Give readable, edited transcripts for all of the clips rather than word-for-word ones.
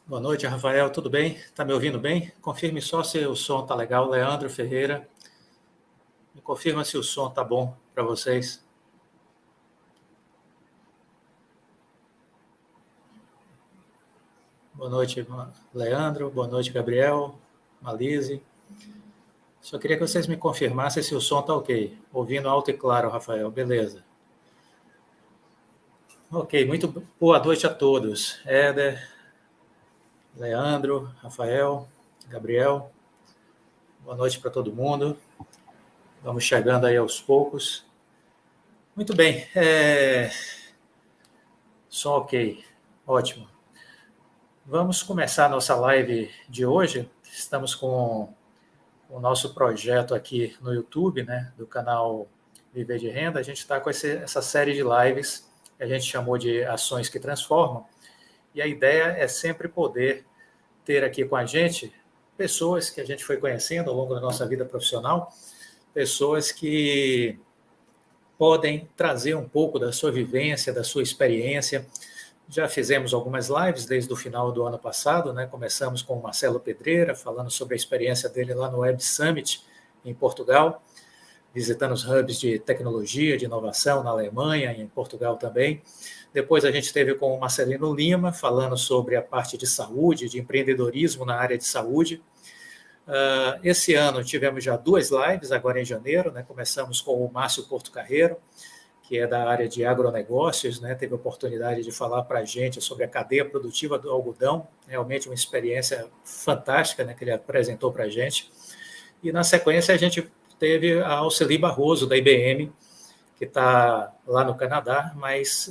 Boa noite, Rafael, tudo bem? Está me ouvindo bem? Confirme só se o som está legal. Leandro Ferreira, me confirma se o som está bom para vocês. Boa noite, Leandro. Boa noite, Gabriel, Malise. Só queria que vocês me confirmassem se o som está ok. Ouvindo alto e claro, Rafael. Beleza. Ok, muito boa noite a todos. Éder, Leandro, Rafael, Gabriel. Boa noite para todo mundo. Vamos chegando aí aos poucos. Muito bem. Som ok. Ótimo. Vamos começar a nossa live de hoje. Estamos com o nosso projeto aqui no YouTube, né, do canal Viver de Renda. A gente está com essa série de lives que a gente chamou de Ações que Transformam. E a ideia é sempre poder ter aqui com a gente pessoas que a gente foi conhecendo ao longo da nossa vida profissional, pessoas que podem trazer um pouco da sua vivência, da sua experiência. Já fizemos algumas lives desde o final do ano passado, né? Começamos com o Marcelo Pedreira, falando sobre a experiência dele lá no Web Summit, em Portugal, visitando os hubs de tecnologia, de inovação na Alemanha e em Portugal também. Depois a gente teve com o Marcelino Lima, falando sobre a parte de saúde, de empreendedorismo na área de saúde. Esse ano tivemos já 2 lives, agora em janeiro, né? Começamos com o Márcio Portocarrero, que é da área de agronegócios, né? Teve a oportunidade de falar para a gente sobre a cadeia produtiva do algodão, realmente uma experiência fantástica, né, que ele apresentou para a gente. E na sequência a gente teve a Alceli Barroso, da IBM, que está lá no Canadá, mas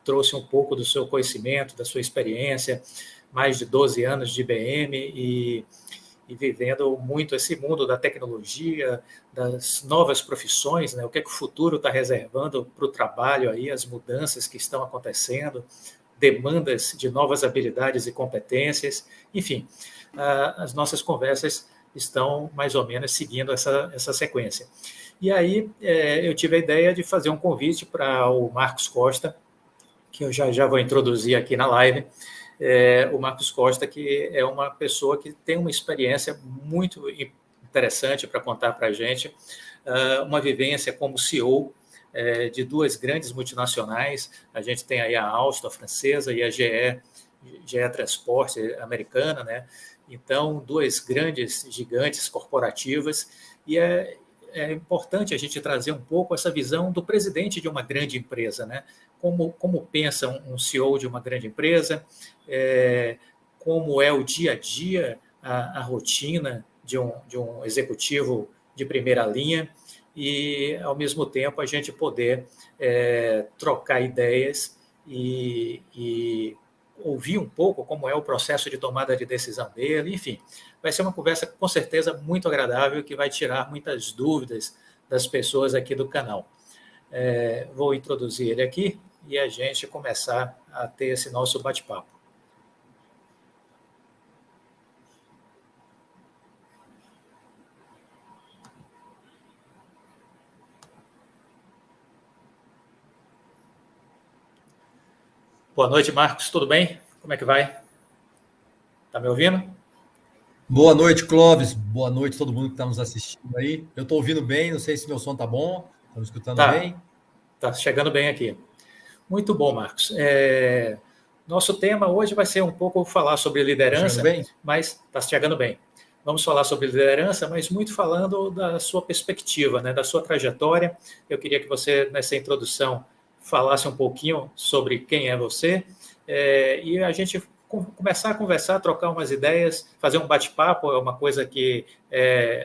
trouxe um pouco do seu conhecimento, da sua experiência, mais de 12 anos de IBM e vivendo muito esse mundo da tecnologia, das novas profissões, né? O que é que o futuro está reservando para o trabalho aí, as mudanças que estão acontecendo, demandas de novas habilidades e competências, enfim, as nossas conversas estão mais ou menos seguindo essa sequência. E aí eu tive a ideia de fazer um convite para o Marcos Costa, que eu já vou introduzir aqui na live. O Marcos Costa, que é uma pessoa que tem uma experiência muito interessante para contar para a gente, uma vivência como CEO de 2 grandes multinacionais. A gente tem aí a Alstom, a francesa, e a GE Transporte americana, né? Então, 2 grandes gigantes corporativas, e é importante a gente trazer um pouco essa visão do presidente de uma grande empresa, né? Como pensa um CEO de uma grande empresa, como é o dia a dia, a rotina de um executivo de primeira linha, e, ao mesmo tempo, a gente poder trocar ideias e ouvir um pouco como é o processo de tomada de decisão dele, enfim. Vai ser uma conversa, com certeza, muito agradável, que vai tirar muitas dúvidas das pessoas aqui do canal. Vou introduzir ele aqui e a gente começar a ter esse nosso bate-papo. Boa noite, Marcos. Tudo bem? Como é que vai? Está me ouvindo? Boa noite, Clóvis. Boa noite a todo mundo que está nos assistindo aí. Eu estou ouvindo bem, não sei se meu som está bom. Estão me escutando bem? Está chegando bem aqui. Muito bom, Marcos. Nosso tema hoje vai ser um pouco falar sobre liderança, mas está chegando bem. Vamos falar sobre liderança, mas muito falando da sua perspectiva, né, da sua trajetória. Eu queria que você, nessa introdução, falasse um pouquinho sobre quem é você, e a gente começar a conversar, trocar umas ideias, fazer um bate-papo. É uma coisa que,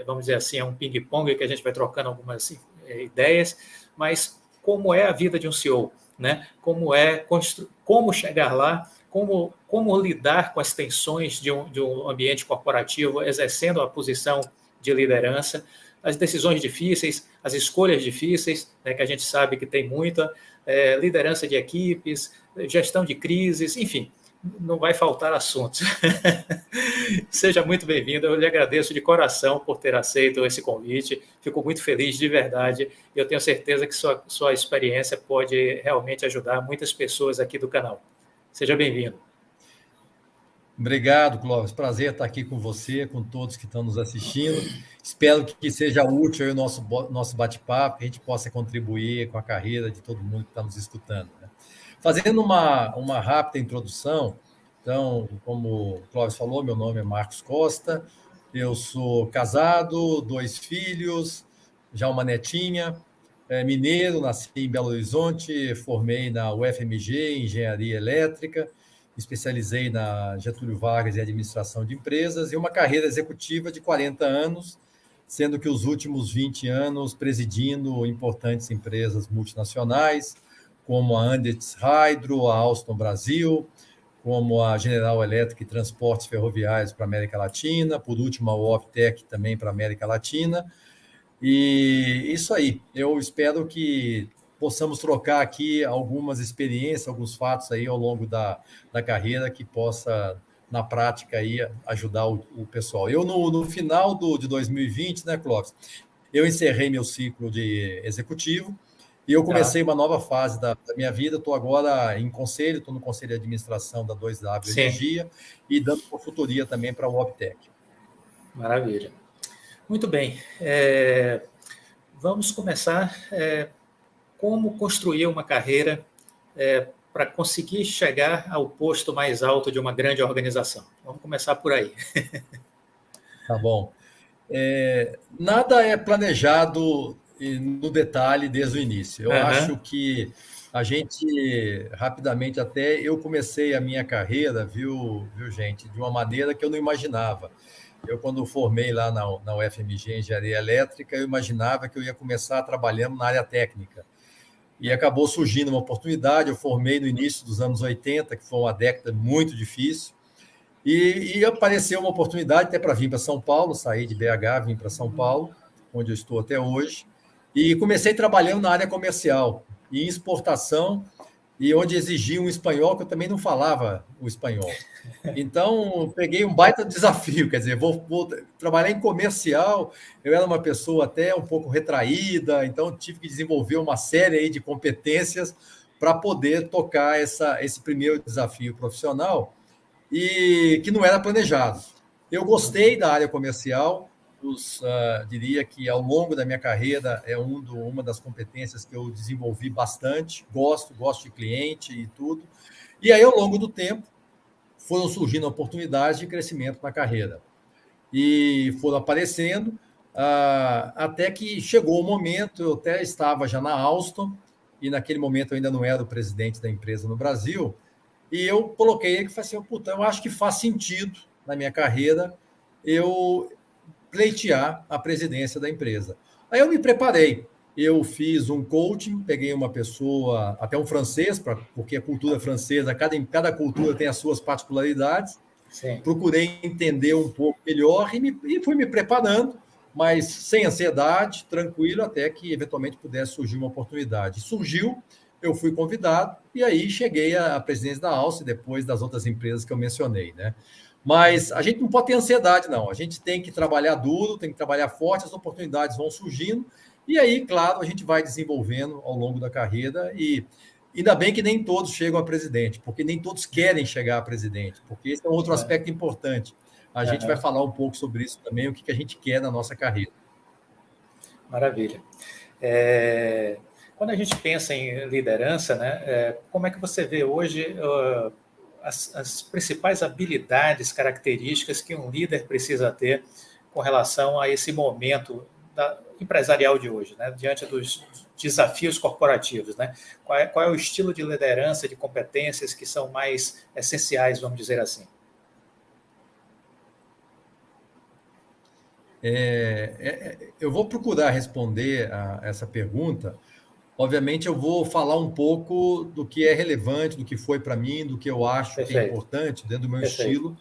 vamos dizer assim, é um ping-pong que a gente vai trocando algumas ideias, mas como é a vida de um CEO, né? Como chegar lá, como lidar com as tensões de um ambiente corporativo, exercendo a posição de liderança, as decisões difíceis, as escolhas difíceis, né, que a gente sabe que tem muita, liderança de equipes, gestão de crises, enfim, não vai faltar assuntos. Seja muito bem-vindo, eu lhe agradeço de coração por ter aceito esse convite, fico muito feliz de verdade, e eu tenho certeza que sua experiência pode realmente ajudar muitas pessoas aqui do canal. Seja bem-vindo. Obrigado, Clóvis. Prazer estar aqui com você, com todos que estão nos assistindo. Espero que seja útil aí o nosso bate-papo, que a gente possa contribuir com a carreira de todo mundo que está nos escutando, né? Fazendo uma rápida introdução, então, como o Clóvis falou, meu nome é Marcos Costa, eu sou casado, 2 filhos, já uma netinha, mineiro, nasci em Belo Horizonte, formei na UFMG, em Engenharia Elétrica, especializei na Getúlio Vargas em Administração de Empresas e uma carreira executiva de 40 anos, sendo que os últimos 20 anos presidindo importantes empresas multinacionais, como a Andritz Hydro, a Alstom Brasil, como a General Electric e Transportes Ferroviários para a América Latina, por último a Waptec também para a América Latina. E isso aí, eu espero que possamos trocar aqui algumas experiências, alguns fatos aí ao longo da carreira que possa, na prática, aí, ajudar o pessoal. Eu, no final de 2020, né, Clóvis, eu encerrei meu ciclo de executivo e eu comecei uma nova fase da minha vida. Estou agora em conselho, estou no conselho de administração da 2W Sim. Energia e dando consultoria também para a Waptec. Maravilha. Muito bem. Vamos começar como construir uma carreira para conseguir chegar ao posto mais alto de uma grande organização. Vamos começar por aí. Tá bom. Nada é planejado no detalhe desde o início. Eu acho que a gente, rapidamente até, eu comecei a minha carreira, viu, gente, de uma maneira que eu não imaginava. Eu, quando formei lá na UFMG, Engenharia Elétrica, eu imaginava que eu ia começar trabalhando na área técnica. E acabou surgindo uma oportunidade, eu formei no início dos anos 80, que foi uma década muito difícil, e apareceu uma oportunidade até para vir para São Paulo, sair de BH, vim para São Paulo, onde eu estou até hoje, e comecei trabalhando na área comercial, em exportação, e onde exigia um espanhol, que eu também não falava o espanhol. Então, peguei um baita desafio, quer dizer, vou trabalhar em comercial, eu era uma pessoa até um pouco retraída, então tive que desenvolver uma série aí de competências para poder tocar esse primeiro desafio profissional, e que não era planejado. Eu gostei da área comercial, diria que ao longo da minha carreira é uma das competências que eu desenvolvi bastante, gosto de cliente e tudo. E aí, ao longo do tempo, foram surgindo oportunidades de crescimento na carreira. E foram aparecendo, até que chegou o momento, eu até estava já na Alstom, e naquele momento eu ainda não era o presidente da empresa no Brasil, e eu coloquei que falei assim, puta, eu acho que faz sentido na minha carreira eu pleitear a presidência da empresa. Aí eu me preparei, eu fiz um coaching, peguei uma pessoa, até um francês, porque a cultura francesa, cada cultura tem as suas particularidades. Sim. Procurei entender um pouco melhor e fui me preparando, mas sem ansiedade, tranquilo, até que eventualmente pudesse surgir uma oportunidade. Surgiu, eu fui convidado, e aí cheguei à presidência da Alstom, depois das outras empresas que eu mencionei, né? Mas a gente não pode ter ansiedade, não. A gente tem que trabalhar duro, tem que trabalhar forte, as oportunidades vão surgindo, e aí, claro, a gente vai desenvolvendo ao longo da carreira, e ainda bem que nem todos chegam a presidente, porque nem todos querem chegar a presidente, porque esse é um outro aspecto importante. A gente vai falar um pouco sobre isso também, o que a gente quer na nossa carreira. Maravilha. Quando a gente pensa em liderança, né, como é que você vê hoje as principais habilidades, características que um líder precisa ter com relação a esse momento empresarial de hoje, né, diante dos desafios corporativos, né? Qual é o estilo de liderança, de competências que são mais essenciais, vamos dizer assim? Eu vou procurar responder a essa pergunta. Obviamente, eu vou falar um pouco do que é relevante, do que foi para mim, do que eu acho que é importante dentro do meu estilo,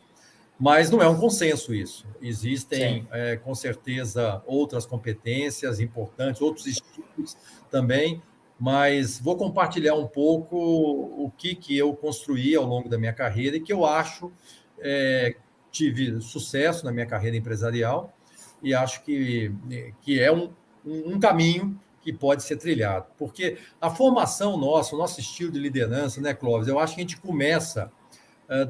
mas não é um consenso isso. Existem, com certeza, outras competências importantes, outros estilos também, mas vou compartilhar um pouco o que eu construí ao longo da minha carreira e que eu acho tive sucesso na minha carreira empresarial e acho que é um caminho que pode ser trilhado. Porque a formação nossa, o nosso estilo de liderança, né, Clóvis? Eu acho que a gente começa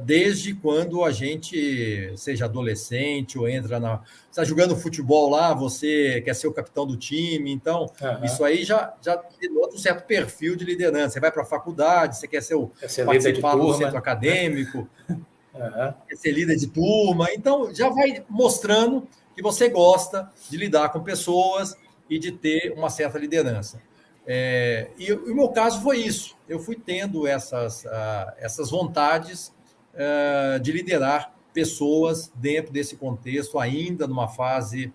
desde quando a gente seja adolescente ou está jogando futebol lá, você quer ser o capitão do time, então isso aí já denota um certo perfil de liderança. Você vai para a faculdade, você quer participar do centro acadêmico, quer ser líder de turma, então já vai mostrando que você gosta de lidar com pessoas e de ter uma certa liderança. E o meu caso foi isso. Eu fui tendo essas vontades de liderar pessoas dentro desse contexto, ainda numa fase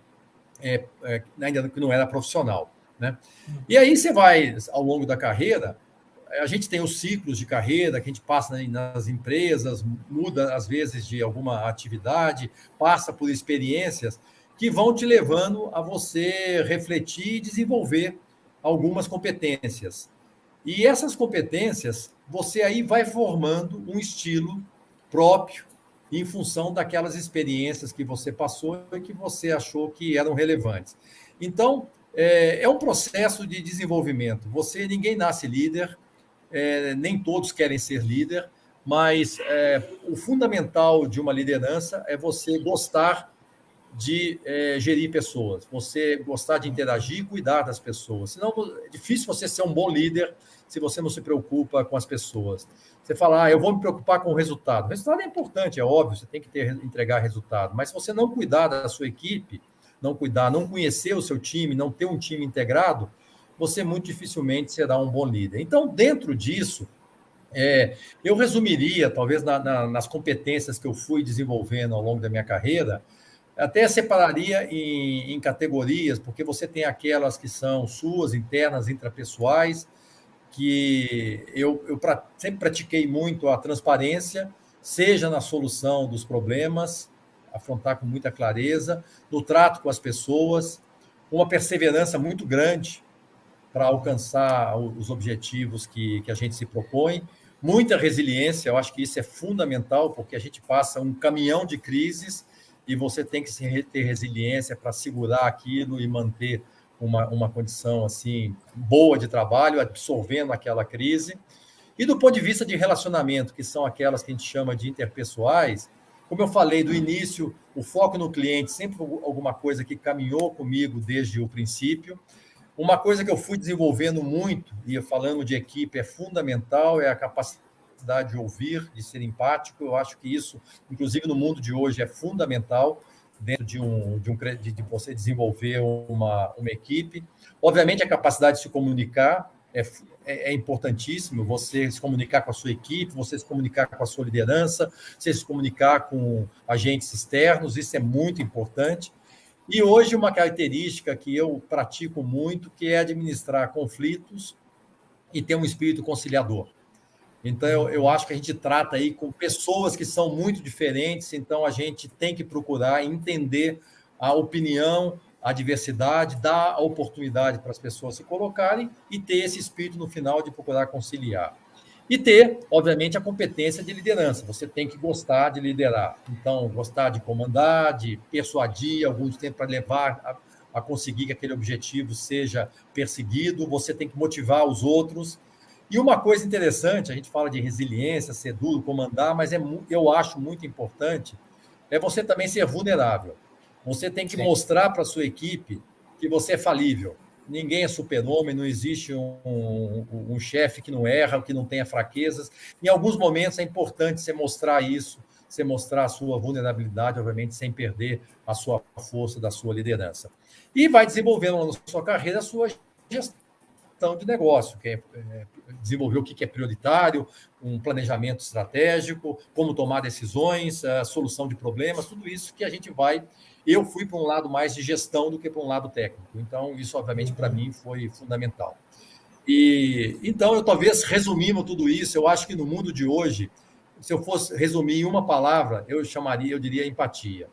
ainda que não era profissional, né? E aí você vai, ao longo da carreira, a gente tem os ciclos de carreira que a gente passa nas empresas, muda às vezes de alguma atividade, passa por experiências que vão te levando a você refletir e desenvolver algumas competências. E essas competências, você aí vai formando um estilo próprio em função daquelas experiências que você passou e que você achou que eram relevantes. Então, é um processo de desenvolvimento. Ninguém nasce líder, nem todos querem ser líder, mas o fundamental de uma liderança é você gostar de gerir pessoas, você gostar de interagir e cuidar das pessoas. Senão é difícil você ser um bom líder se você não se preocupa com as pessoas. Você fala, eu vou me preocupar com o resultado. O resultado é importante, é óbvio, você tem que entregar resultado. Mas se você não cuidar da sua equipe, não conhecer o seu time, não ter um time integrado, você muito dificilmente será um bom líder. Então, dentro disso, eu resumiria, talvez, nas competências que eu fui desenvolvendo ao longo da minha carreira, até separaria em categorias, porque você tem aquelas que são suas, internas, intrapessoais, que eu sempre pratiquei muito a transparência, seja na solução dos problemas, afrontar com muita clareza, no trato com as pessoas, uma perseverança muito grande para alcançar os objetivos que a gente se propõe, muita resiliência, eu acho que isso é fundamental, porque a gente passa um caminhão de crises e você tem que ter resiliência para segurar aquilo e manter uma condição assim boa de trabalho, absorvendo aquela crise. E do ponto de vista de relacionamento, que são aquelas que a gente chama de interpessoais, como eu falei do início, o foco no cliente sempre foi alguma coisa que caminhou comigo desde o princípio. Uma coisa que eu fui desenvolvendo muito, e falando de equipe, é fundamental, é a capacidade de ouvir, de ser empático. Eu acho que isso, inclusive no mundo de hoje, é fundamental dentro de você desenvolver uma equipe. Obviamente, a capacidade de se comunicar é importantíssimo, você se comunicar com a sua equipe, você se comunicar com a sua liderança, você se comunicar com agentes externos, isso é muito importante. E hoje uma característica que eu pratico muito, que é administrar conflitos e ter um espírito conciliador. Então, eu acho que a gente trata aí com pessoas que são muito diferentes, então a gente tem que procurar entender a opinião, a diversidade, dar a oportunidade para as pessoas se colocarem e ter esse espírito no final de procurar conciliar. E ter, obviamente, a competência de liderança. Você tem que gostar de liderar. Então, gostar de comandar, de persuadir alguns tempos para levar a conseguir que aquele objetivo seja perseguido. Você tem que motivar os outros. E uma coisa interessante, a gente fala de resiliência, ser duro, comandar, mas eu acho muito importante é você também ser vulnerável. Você tem que mostrar para a sua equipe que você é falível. Ninguém é super-homem, não existe um chefe que não erra, que não tenha fraquezas. Em alguns momentos é importante você mostrar isso, você mostrar a sua vulnerabilidade, obviamente, sem perder a sua força da sua liderança. E vai desenvolvendo na sua carreira a sua gestão de negócio, que é desenvolver o que é prioritário, um planejamento estratégico, como tomar decisões, a solução de problemas, tudo isso que a gente vai... Eu fui para um lado mais de gestão do que para um lado técnico. Então, isso, obviamente, para mim foi fundamental. Então, eu talvez resumindo tudo isso, eu acho que no mundo de hoje, se eu fosse resumir em uma palavra, eu diria empatia.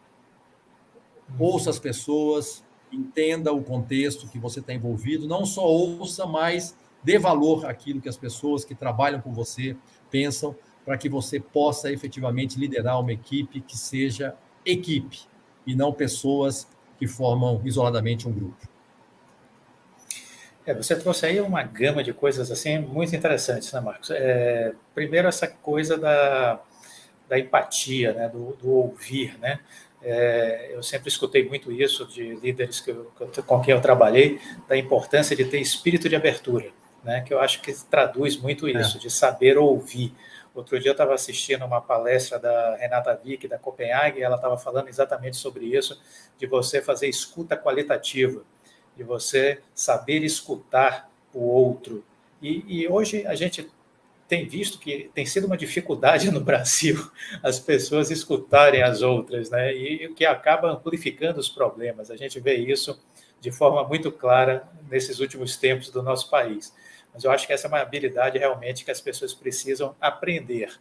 Ouça as pessoas, entenda o contexto que você está envolvido, não só ouça, mas dê valor àquilo que as pessoas que trabalham com você pensam, para que você possa efetivamente liderar uma equipe que seja equipe, e não pessoas que formam isoladamente um grupo. Você trouxe aí uma gama de coisas assim muito interessantes, né, Marcos? Primeiro, essa coisa da empatia, né, do ouvir, né? Eu sempre escutei muito isso de líderes com quem eu trabalhei, da importância de ter espírito de abertura, né, que eu acho que traduz muito isso, de saber ouvir. Outro dia eu estava assistindo uma palestra da Renata Vick, da Copenhague, e ela estava falando exatamente sobre isso, de você fazer escuta qualitativa, de você saber escutar o outro. E hoje a gente tem visto que tem sido uma dificuldade no Brasil as pessoas escutarem as outras, né? E o que acaba amplificando os problemas. A gente vê isso de forma muito clara nesses últimos tempos do nosso país. Mas eu acho que essa é uma habilidade realmente que as pessoas precisam aprender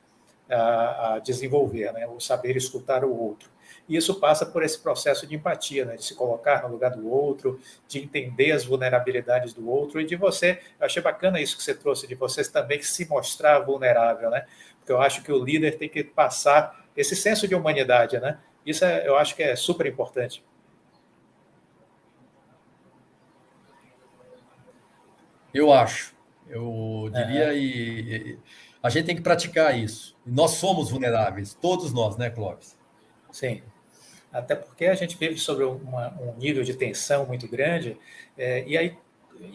a desenvolver, né? O saber escutar o outro. E isso passa por esse processo de empatia, né? De se colocar no lugar do outro, de entender as vulnerabilidades do outro e de você. Eu achei bacana isso que você trouxe, de você também se mostrar vulnerável, né? Porque eu acho que o líder tem que passar esse senso de humanidade, né? Isso eu acho que é super importante. Eu acho. Eu diria, e a gente tem que praticar isso. Nós somos vulneráveis, todos nós, né, Clóvis? Sim. Até porque a gente vive sobre um nível de tensão muito grande, e aí,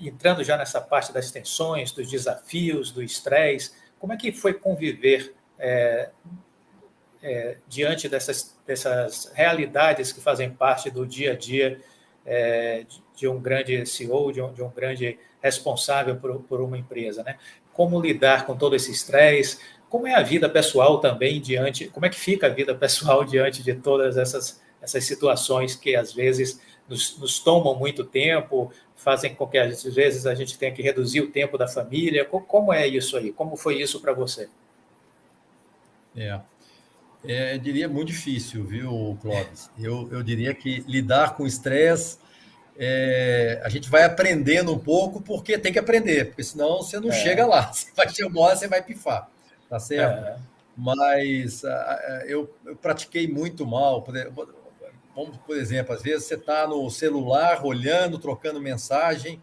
entrando já nessa parte das tensões, dos desafios, do estresse, como é que foi conviver diante dessas realidades que fazem parte do dia a dia de um grande CEO, de um grande responsável por uma empresa, né? Como lidar com todo esse estresse? Como é a vida pessoal também como é que fica a vida pessoal diante de todas essas situações que às vezes nos tomam muito tempo, fazem com que às vezes a gente tenha que reduzir o tempo da família? Como é isso aí? Como foi isso para você? Eu diria muito difícil, viu, Clóvis? Eu diria que lidar com estresse, a gente vai aprendendo um pouco, porque tem que aprender, porque senão você não chega lá. Você vai ter uma hora, você vai pifar, tá certo? Mas eu pratiquei muito mal. Por exemplo, às vezes você está no celular, olhando, trocando mensagem,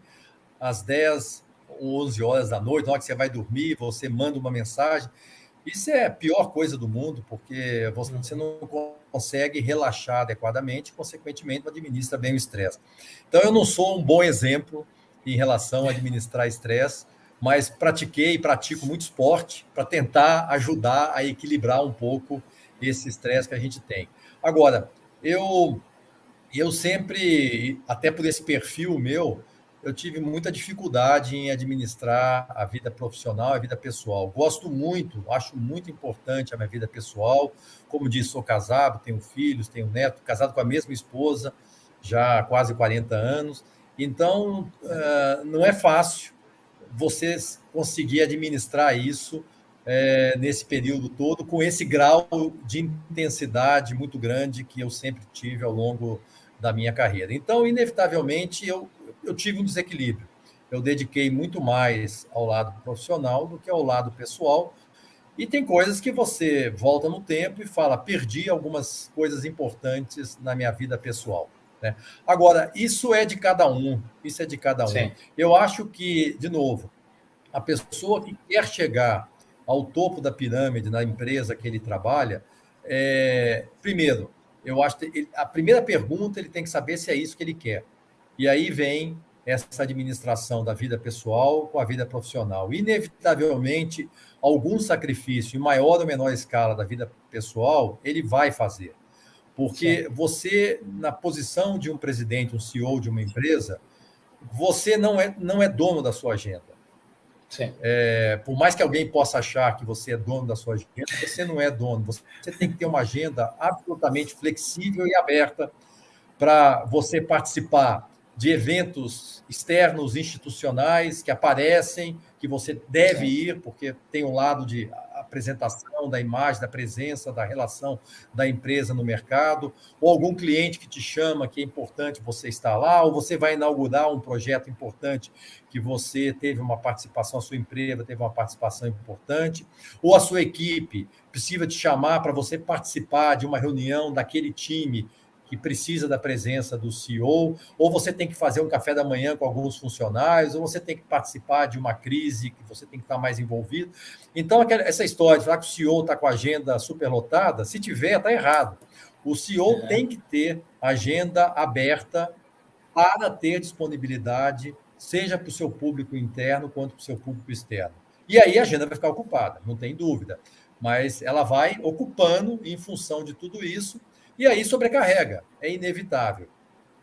às 10 ou 11 horas da noite, na hora que você vai dormir, você manda uma mensagem. Isso é a pior coisa do mundo, porque você não consegue relaxar adequadamente, consequentemente, não administra bem o estresse. Então, eu não sou um bom exemplo em relação a administrar estresse, mas pratiquei e pratico muito esporte para tentar ajudar a equilibrar um pouco esse estresse que a gente tem. Agora, eu sempre, até por esse perfil meu, eu tive muita dificuldade em administrar a vida profissional e a vida pessoal. Gosto muito, acho muito importante a minha vida pessoal. Como disse, sou casado, tenho filhos, tenho neto, casado com a mesma esposa, já há quase 40 anos. Então, não é fácil você conseguir administrar isso nesse período todo, com esse grau de intensidade muito grande que eu sempre tive ao longo da minha carreira. Então, inevitavelmente, eu tive um desequilíbrio. Eu dediquei muito mais ao lado profissional do que ao lado pessoal. E tem coisas que você volta no tempo e fala, perdi algumas coisas importantes na minha vida pessoal. Né? Agora, isso é de cada um. Isso é de cada um. Sim. Eu acho que, de novo, a pessoa que quer chegar ao topo da pirâmide na empresa que ele trabalha, primeiro, eu acho que a primeira pergunta ele tem que saber se é isso que ele quer. E aí vem essa administração da vida pessoal com a vida profissional. Inevitavelmente, algum sacrifício, em maior ou menor escala da vida pessoal, ele vai fazer. Porque você, na posição de um presidente, um CEO de uma empresa, você não é dono da sua agenda. Por mais que alguém possa achar que você é dono da sua agenda, você não é dono. Você tem que ter uma agenda absolutamente flexível e aberta para você participar de eventos externos, institucionais, que aparecem, que você deve ir, porque tem um lado de apresentação da imagem, da presença, da relação da empresa no mercado, ou algum cliente que te chama, que é importante você estar lá, ou você vai inaugurar um projeto importante que você teve uma participação, a sua empresa teve uma participação importante, ou a sua equipe precisa te chamar para você participar de uma reunião daquele time que precisa da presença do CEO, ou você tem que fazer um café da manhã com alguns funcionários, ou você tem que participar de uma crise que você tem que estar mais envolvido. Então, essa história de falar que o CEO está com a agenda superlotada, se tiver, está errado. O CEO tem que ter agenda aberta para ter disponibilidade, seja para o seu público interno quanto para o seu público externo. E aí a agenda vai ficar ocupada, não tem dúvida. Mas ela vai ocupando em função de tudo isso, e aí sobrecarrega, é inevitável.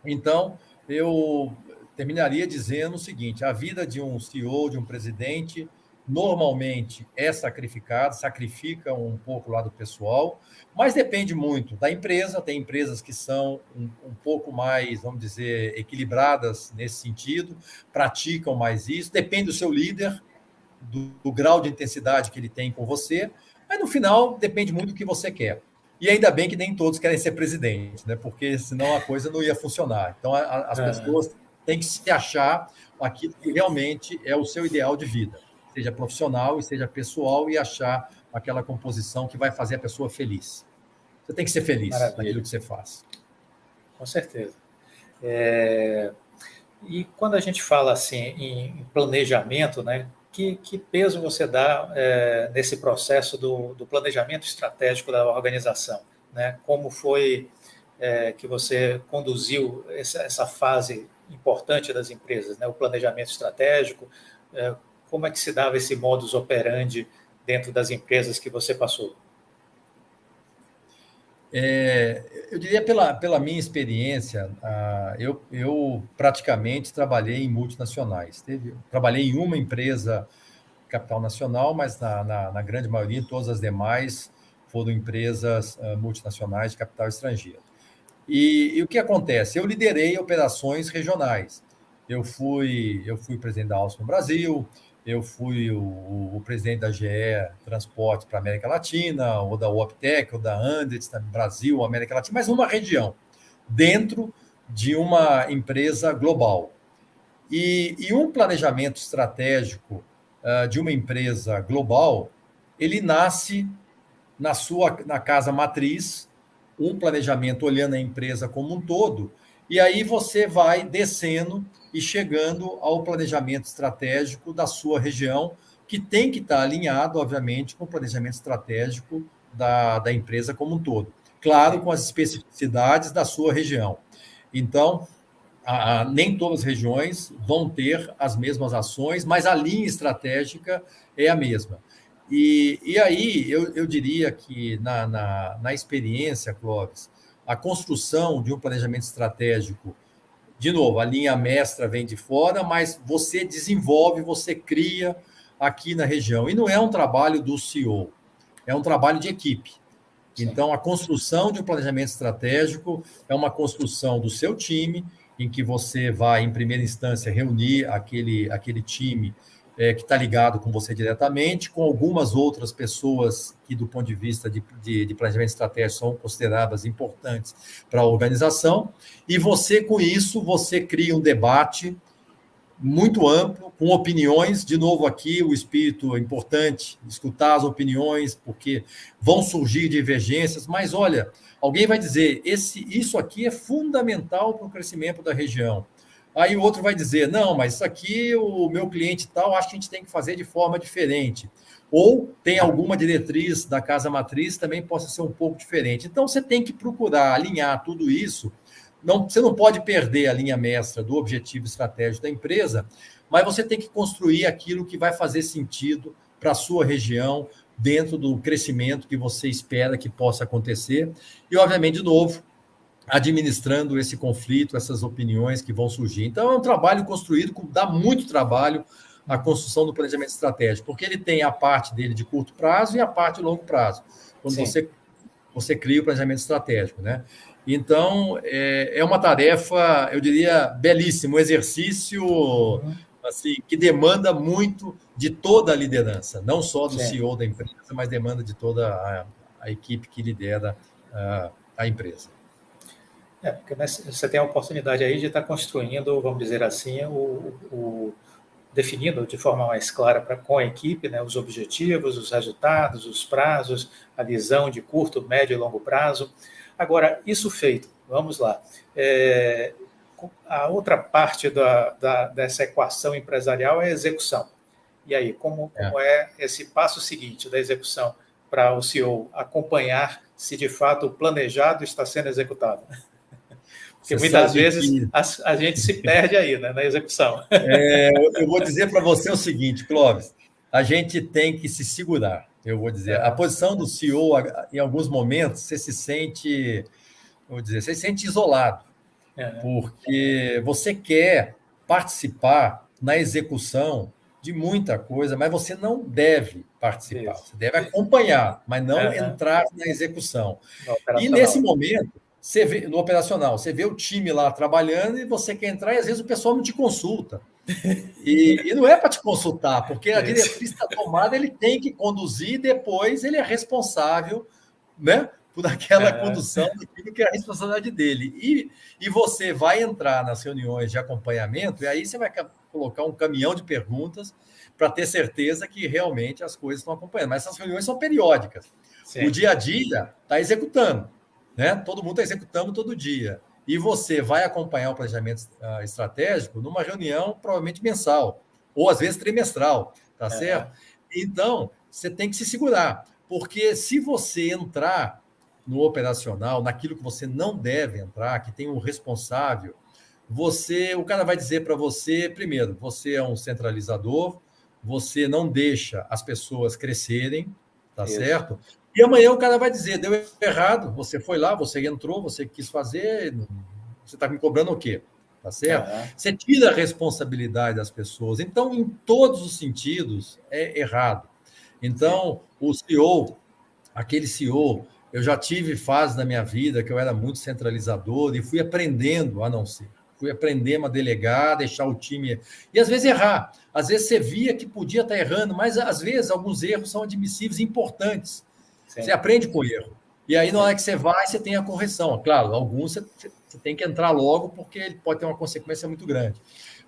Então, eu terminaria dizendo o seguinte: a vida de um CEO, de um presidente, normalmente é sacrificada, sacrifica um pouco o lado pessoal, mas depende muito da empresa. Tem empresas que são um pouco mais, vamos dizer, equilibradas nesse sentido, praticam mais isso, depende do seu líder, do grau de intensidade que ele tem com você, mas no final depende muito do que você quer. E ainda bem que nem todos querem ser presidente, né? Porque senão a coisa não ia funcionar. Então, as pessoas têm que se achar aquilo que realmente é o seu ideal de vida, seja profissional e seja pessoal, e achar aquela composição que vai fazer a pessoa feliz. Você tem que ser feliz naquilo que você faz. Com certeza. E quando a gente fala assim em planejamento, né? Que peso você dá nesse processo do planejamento estratégico da organização? Né? Como foi que você conduziu essa fase importante das empresas, né? O planejamento estratégico, como é que se dava esse modus operandi dentro das empresas que você passou? Eu diria, pela minha experiência, eu praticamente trabalhei em multinacionais. Trabalhei em uma empresa capital nacional, mas na grande maioria, todas as demais foram empresas multinacionais de capital estrangeiro. E o que acontece? Eu liderei operações regionais. Eu fui presidente da Alstom no Brasil, eu fui o presidente da GE Transporte para a América Latina, ou da Waptec, ou da Andritz, no Brasil, América Latina, mas uma região, dentro de uma empresa global. E um planejamento estratégico de uma empresa global, ele nasce na casa matriz, um planejamento olhando a empresa como um todo, e aí você vai descendo e chegando ao planejamento estratégico da sua região, que tem que estar alinhado, obviamente, com o planejamento estratégico da empresa como um todo. Claro, com as especificidades da sua região. Então, nem todas as regiões vão ter as mesmas ações, mas a linha estratégica é a mesma. E aí, eu diria que, na experiência, Clóvis, a construção de um planejamento estratégico, de novo, a linha mestra vem de fora, mas você desenvolve, você cria aqui na região. E não é um trabalho do CEO, é um trabalho de equipe. Então, a construção de um planejamento estratégico é uma construção do seu time, em que você vai, em primeira instância, reunir aquele time que está ligado com você diretamente, com algumas outras pessoas que, do ponto de vista de planejamento estratégico, são consideradas importantes para a organização, e você, com isso, você cria um debate muito amplo, com opiniões. De novo, aqui o espírito é importante, escutar as opiniões, porque vão surgir divergências, mas olha, alguém vai dizer, isso aqui é fundamental para o crescimento da região. Aí o outro vai dizer, não, mas isso aqui, o meu cliente tal, acho que a gente tem que fazer de forma diferente. Ou tem alguma diretriz da casa matriz, também possa ser um pouco diferente. Então, você tem que procurar alinhar tudo isso. Você não pode perder a linha mestra do objetivo estratégico da empresa, mas você tem que construir aquilo que vai fazer sentido para a sua região, dentro do crescimento que você espera que possa acontecer. E, obviamente, de novo, administrando esse conflito, essas opiniões que vão surgir. Então, é um trabalho construído, dá muito trabalho a construção do planejamento estratégico, porque ele tem a parte dele de curto prazo e a parte de longo prazo, quando você cria o planejamento estratégico, né? Então, é uma tarefa, eu diria, belíssima, um exercício assim, que demanda muito de toda a liderança, não só do CEO da empresa, mas demanda de toda a equipe que lidera a empresa. Porque você tem a oportunidade aí de estar construindo, vamos dizer assim, definindo de forma mais clara com a equipe, né, os objetivos, os resultados, os prazos, a visão de curto, médio e longo prazo. Agora, isso feito, vamos lá. A outra parte dessa equação empresarial é a execução. E aí, como é esse passo seguinte da execução para o CEO acompanhar se de fato o planejado está sendo executado? Porque muitas vezes a gente se perde aí, né, na execução. Eu vou dizer para você o seguinte, Clóvis, a gente tem que se segurar, eu vou dizer. A posição do CEO, em alguns momentos, você se sente, você se sente isolado, porque você quer participar na execução de muita coisa, mas você não deve participar. Você deve acompanhar, mas não entrar na execução. E nesse momento, você vê, no operacional, você vê o time lá trabalhando e você quer entrar e às vezes o pessoal não te consulta. E não é para te consultar, porque a diretriz está tomada, ele tem que conduzir e depois ele é responsável, né, por aquela condução daquilo que é a responsabilidade dele. E você vai entrar nas reuniões de acompanhamento e aí você vai colocar um caminhão de perguntas para ter certeza que realmente as coisas estão acompanhando. Mas essas reuniões são periódicas. Sim. O dia a dia está executando, né? Todo mundo está executando todo dia. E você vai acompanhar o planejamento estratégico numa reunião provavelmente mensal, ou às vezes trimestral, tá certo? Então, você tem que se segurar, porque se você entrar no operacional, naquilo que você não deve entrar, que tem um responsável, o cara vai dizer para você, primeiro, você é um centralizador, você não deixa as pessoas crescerem, tá certo? E amanhã o cara vai dizer, deu errado, você foi lá, você entrou, você quis fazer, você está me cobrando o quê? Tá certo? Você tira a responsabilidade das pessoas. Então, em todos os sentidos, é errado. Então, o CEO, aquele CEO, eu já tive fase na minha vida que eu era muito centralizador e fui aprendendo a não ser. Fui aprendendo a delegar, deixar o time... E às vezes errar. Às vezes você via que podia estar errando, mas às vezes alguns erros são admissíveis e importantes. Sim. Você aprende com o erro. E aí, na hora que você vai, você tem a correção. Claro, alguns você tem que entrar logo, porque ele pode ter uma consequência muito grande.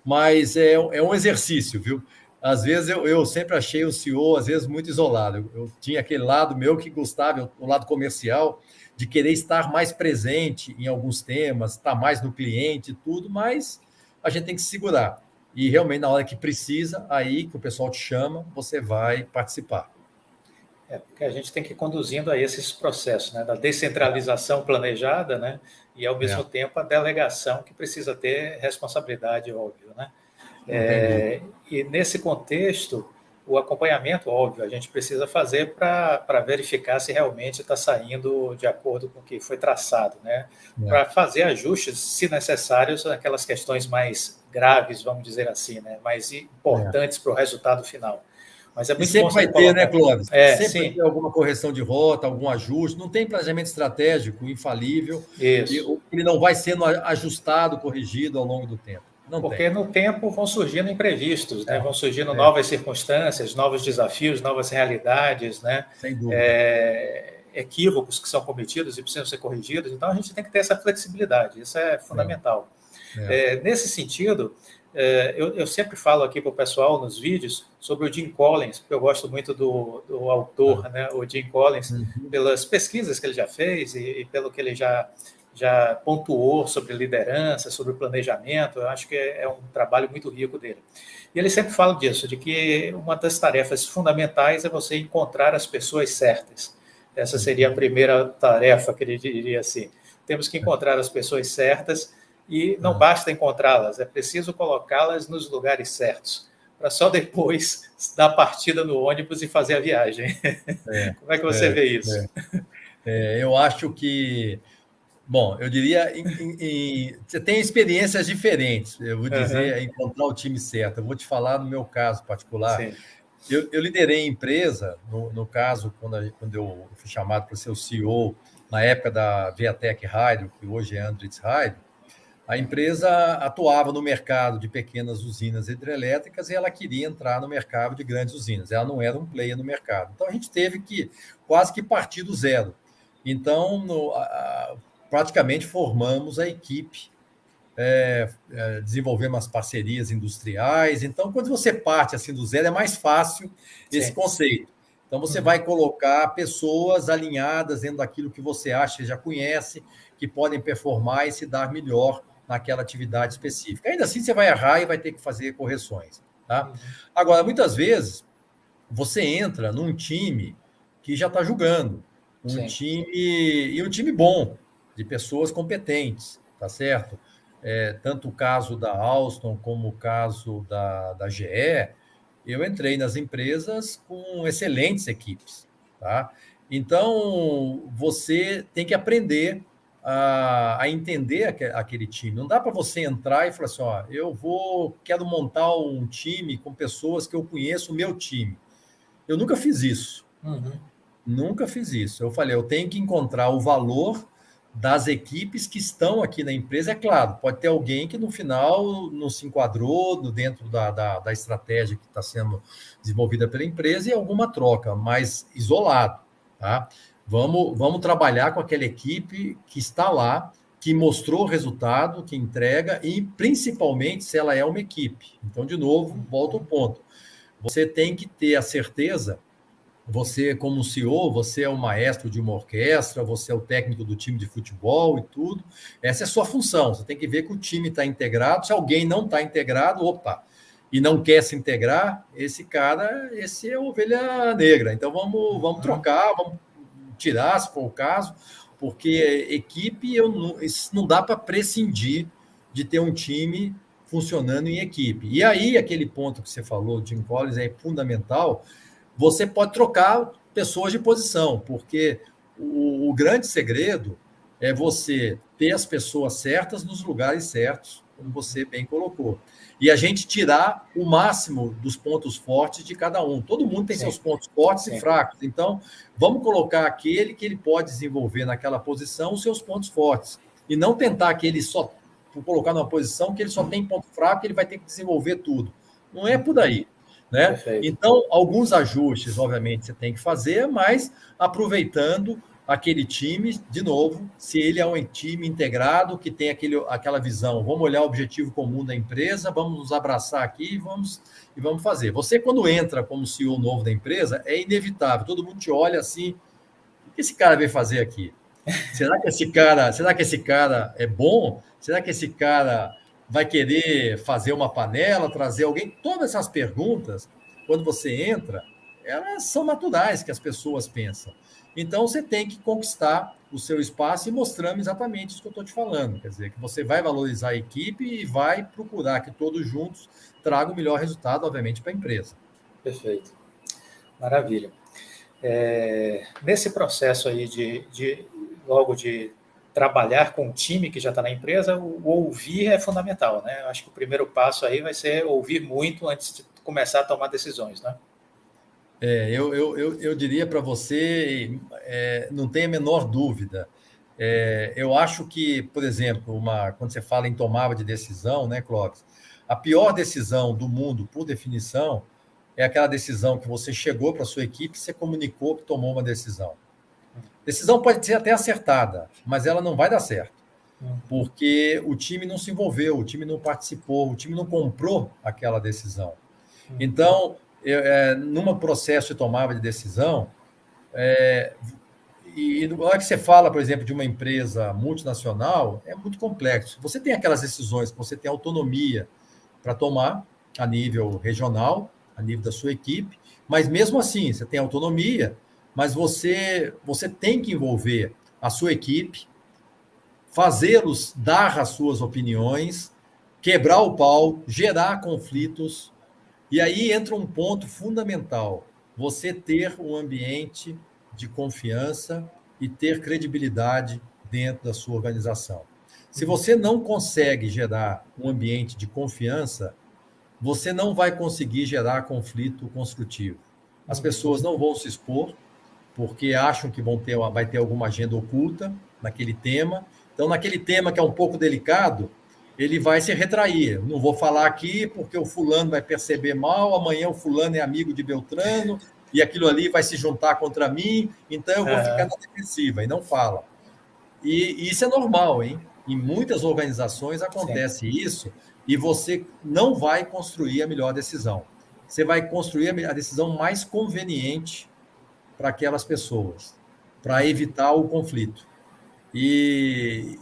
Mas é um exercício, viu? Às vezes eu sempre achei o CEO, às vezes, muito isolado. Eu tinha aquele lado meu que gostava, o lado comercial, de querer estar mais presente em alguns temas, estar mais no cliente e tudo, mas a gente tem que se segurar. E realmente, na hora que precisa, aí que o pessoal te chama, você vai participar. Porque a gente tem que ir conduzindo a esses processos, né, da descentralização planejada, né, e ao mesmo tempo a delegação que precisa ter responsabilidade, óbvio, né. E nesse contexto, o acompanhamento, óbvio, a gente precisa fazer para verificar se realmente está saindo de acordo com o que foi traçado, né, para fazer ajustes, se necessários, aquelas questões mais graves, vamos dizer assim, né, mais importantes para o resultado final. Mas é muito e sempre vai ter, né, Clóvis? Sempre sim. vai ter alguma correção de rota, algum ajuste. Não tem planejamento estratégico infalível. Isso. Ele não vai sendo ajustado, corrigido ao longo do tempo. Porque no tempo vão surgindo imprevistos, né? Vão surgindo novas circunstâncias, novos desafios, novas realidades, né? Sem dúvida. Equívocos que são cometidos e precisam ser corrigidos. Então, a gente tem que ter essa flexibilidade. Isso é fundamental. Nesse sentido... Eu sempre falo aqui para o pessoal nos vídeos sobre o Jim Collins, porque eu gosto muito do autor, né, o Jim Collins, pelas pesquisas que ele já fez e pelo que ele já pontuou sobre liderança, sobre planejamento. Eu acho que é um trabalho muito rico dele. E ele sempre fala disso, de que uma das tarefas fundamentais é você encontrar as pessoas certas. Essa seria a primeira tarefa, que ele diria assim. Temos que encontrar as pessoas certas. E não basta encontrá-las, é preciso colocá-las nos lugares certos, para só depois dar partida no ônibus e fazer a viagem. Como é que você vê isso? Eu acho que, bom, eu diria, você tem experiências diferentes, eu vou dizer, encontrar o time certo. Eu vou te falar no meu caso particular. Sim. Eu liderei empresa, no caso, quando eu fui chamado para ser o CEO, na época da Viatec Hydro, que hoje é Andritz Hydro. A empresa atuava no mercado de pequenas usinas hidrelétricas e ela queria entrar no mercado de grandes usinas. Ela não era um player no mercado. Então, a gente teve que quase que partir do zero. Então, praticamente formamos a equipe, desenvolvemos as parcerias industriais. Então, quando você parte assim do zero, é mais fácil esse conceito. Então, você vai colocar pessoas alinhadas dentro daquilo que você acha que já conhece, que podem performar e se dar melhor naquela atividade específica. Ainda assim, você vai errar e vai ter que fazer correções. Tá? Agora, muitas vezes, você entra num time que já está jogando, um time bom, de pessoas competentes, tá certo? Tanto o caso da Alstom como o caso da GE, eu entrei nas empresas com excelentes equipes, tá? Então, você tem que aprender a entender aquele time. Não dá para você entrar e falar assim, ó, quero montar um time com pessoas que eu conheço, o meu time. Eu nunca fiz isso. Nunca fiz isso. Eu falei, eu tenho que encontrar o valor das equipes que estão aqui na empresa. É claro, pode ter alguém que no final não se enquadrou dentro da estratégia que está sendo desenvolvida pela empresa e alguma troca, mas isolado. Tá? Vamos trabalhar com aquela equipe que está lá, que mostrou o resultado, que entrega, e principalmente se ela é uma equipe. Então, de novo, volto ao ponto. Você tem que ter a certeza, você como CEO, você é o maestro de uma orquestra, você é o técnico do time de futebol e tudo. Essa é a sua função. Você tem que ver que o time está integrado. Se alguém não está integrado, e não quer se integrar, esse é a ovelha negra. Então, vamos trocar, vamos tirar, se for o caso, porque equipe, não dá para prescindir de ter um time funcionando em equipe. E aí, aquele ponto que você falou, Jim Collins, é fundamental. Você pode trocar pessoas de posição, porque o grande segredo é você ter as pessoas certas nos lugares certos, como você bem colocou. E a gente tirar o máximo dos pontos fortes de cada um. Todo mundo tem seus pontos fortes e fracos. Então, vamos colocar aquele que ele pode desenvolver naquela posição os seus pontos fortes. E não tentar que ele só colocar numa posição que ele só tem ponto fraco e ele vai ter que desenvolver tudo. Não é por aí. Né? Então, alguns ajustes, obviamente, você tem que fazer, mas aproveitando aquele time, de novo, se ele é um time integrado, que tem aquela visão, vamos olhar o objetivo comum da empresa, vamos nos abraçar aqui e vamos fazer. Você, quando entra como CEO novo da empresa, é inevitável, todo mundo te olha assim, o que esse cara veio fazer aqui? Será que esse cara é bom? Será que esse cara vai querer fazer uma panela, trazer alguém? Todas essas perguntas, quando você entra, elas são naturais que as pessoas pensam. Então, você tem que conquistar o seu espaço e mostrando exatamente isso que eu estou te falando. Quer dizer, que você vai valorizar a equipe e vai procurar que todos juntos tragam o melhor resultado, obviamente, para a empresa. Perfeito. Maravilha. Nesse processo aí logo de trabalhar com o time que já está na empresa, o ouvir é fundamental, né? Eu acho que o primeiro passo aí vai ser ouvir muito antes de começar a tomar decisões, né? Eu diria para você, não tem a menor dúvida. Eu acho que, por exemplo, quando você fala em tomada de decisão, né, Clóvis? A pior decisão do mundo, por definição, é aquela decisão que você chegou para a sua equipe e você comunicou que tomou uma decisão. Decisão pode ser até acertada, mas ela não vai dar certo, porque o time não se envolveu, o time não participou, o time não comprou aquela decisão. Então, num processo de tomada de decisão, e na hora que você fala, por exemplo, de uma empresa multinacional, é muito complexo. Você tem aquelas decisões que você tem autonomia para tomar a nível regional, a nível da sua equipe, mas mesmo assim, você tem autonomia, mas você tem que envolver a sua equipe, fazê-los dar as suas opiniões, quebrar o pau, gerar conflitos. E aí entra um ponto fundamental, você ter um ambiente de confiança e ter credibilidade dentro da sua organização. Se você não consegue gerar um ambiente de confiança, você não vai conseguir gerar conflito construtivo. As pessoas não vão se expor, porque acham que vai ter alguma agenda oculta naquele tema. Então, naquele tema que é um pouco delicado, ele vai se retrair. Não vou falar aqui porque o fulano vai perceber mal, amanhã o fulano é amigo de Beltrano, e aquilo ali vai se juntar contra mim, então eu vou ficar na defensiva, e não fala. E isso é normal, hein? Em muitas organizações acontece isso, e você não vai construir a melhor decisão. Você vai construir a decisão mais conveniente para aquelas pessoas, para evitar o conflito. E